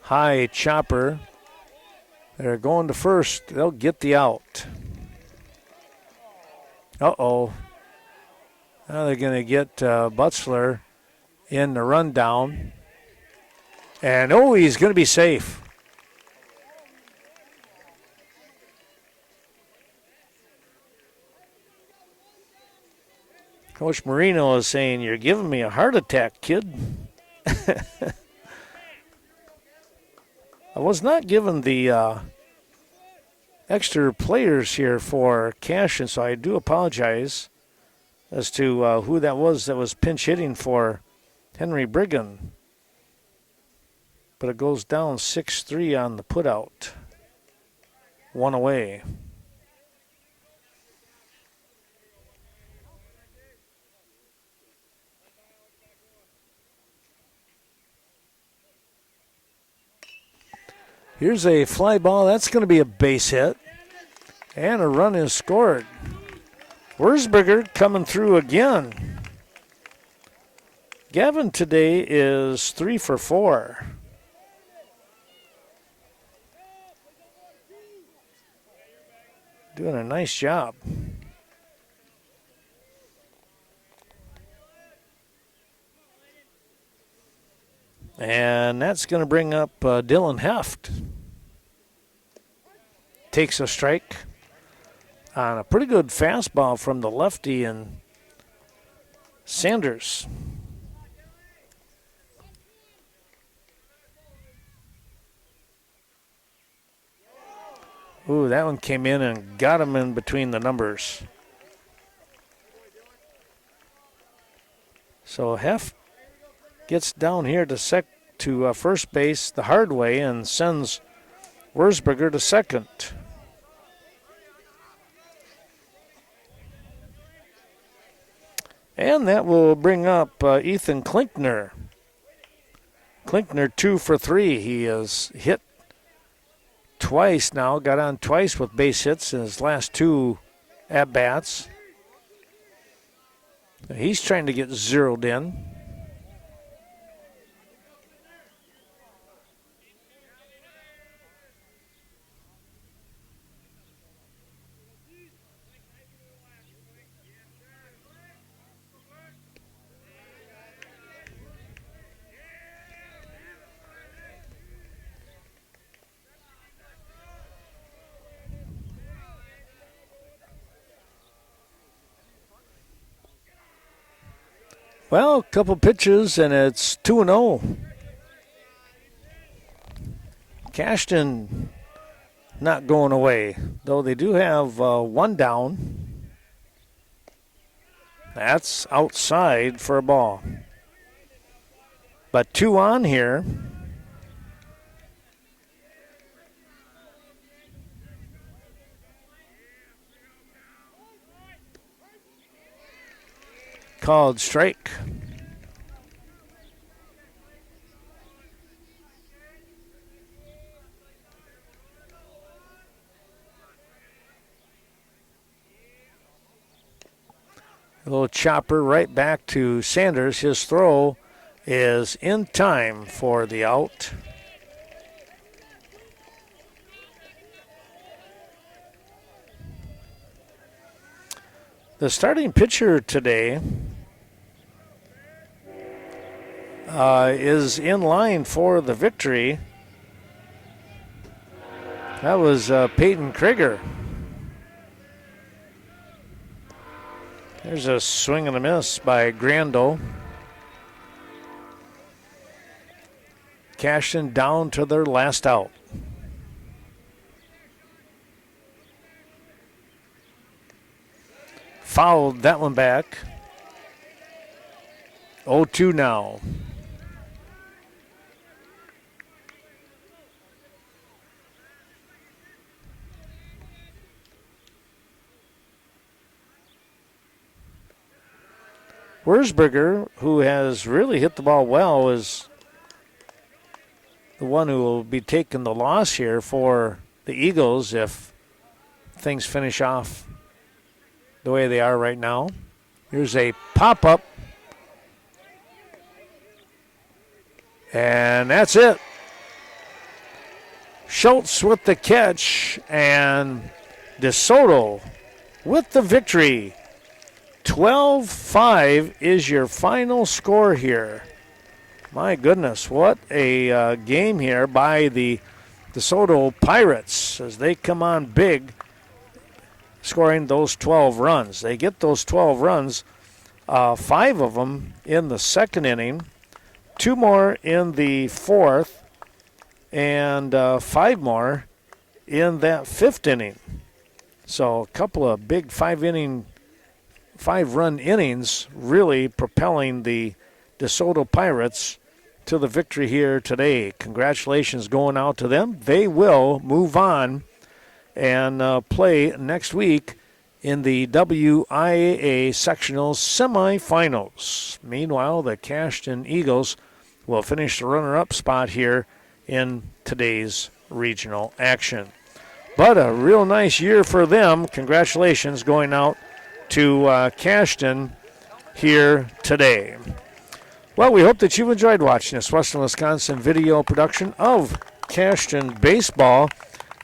High chopper. They're going to first. They'll get the out. Uh-oh. Now they're going to get Butzler in the rundown. And, oh, he's going to be safe. Coach Marino is saying, you're giving me a heart attack, kid. I was not given the extra players here for Cashton, so I do apologize as to who that was pinch hitting for Henry Brigham. But it goes down 6-3 on the putout. One away. Here's a fly ball. That's going to be a base hit. And a run is scored. Wurzberger coming through again. Gavin today is 3 for 4. Doing a nice job. And that's going to bring up Dylan Heft. Takes a strike on a pretty good fastball from the lefty and Sanders. Ooh, that one came in and got him in between the numbers. So Heft gets down here to first base the hard way and sends Wurzberger to second. And that will bring up Ethan Klinkner. Klinkner 2 for 3. He has hit twice now, got on twice with base hits in his last 2 at-bats. He's trying to get zeroed in. Well, a couple pitches, and it's 2-0. Cashton not going away, though they do have one down. That's outside for a ball. But 2 on here. Called strike. A little chopper right back to Sanders. His throw is in time for the out. The starting pitcher today is in line for the victory. That was Peyton Krieger. There's a swing and a miss by Grando. Cashton down to their last out. Fouled that one back. 0-2 now. Wurzberger, who has really hit the ball well, is the one who will be taking the loss here for the Eagles if things finish off the way they are right now. Here's a pop-up. And that's it. Schultz with the catch and DeSoto with the victory. 12-5 is your final score here. My goodness, what a game here by the Soto Pirates as they come on big, scoring those 12 runs. They get those 12 runs, 5 of them in the second inning, 2 more in the fourth, and 5 more in that 5th inning. So a couple of big 5-run innings really propelling the DeSoto Pirates to the victory here today. Congratulations going out to them. They will move on and play next week in the WIAA sectional semifinals. Meanwhile, the Cashton Eagles will finish the runner-up spot here in today's regional action. But a real nice year for them. Congratulations going out to Cashton here today. Well, we hope that you've enjoyed watching this Western Wisconsin video production of Cashton Baseball.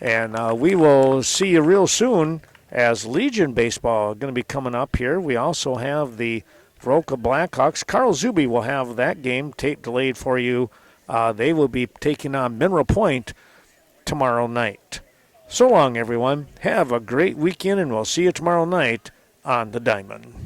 And we will see you real soon as Legion Baseball going to be coming up here. We also have the Vroka Blackhawks. Carl Zuby will have that game tape delayed for you. They will be taking on Mineral Point tomorrow night. So long, everyone. Have a great weekend, and we'll see you tomorrow night on the Diamond.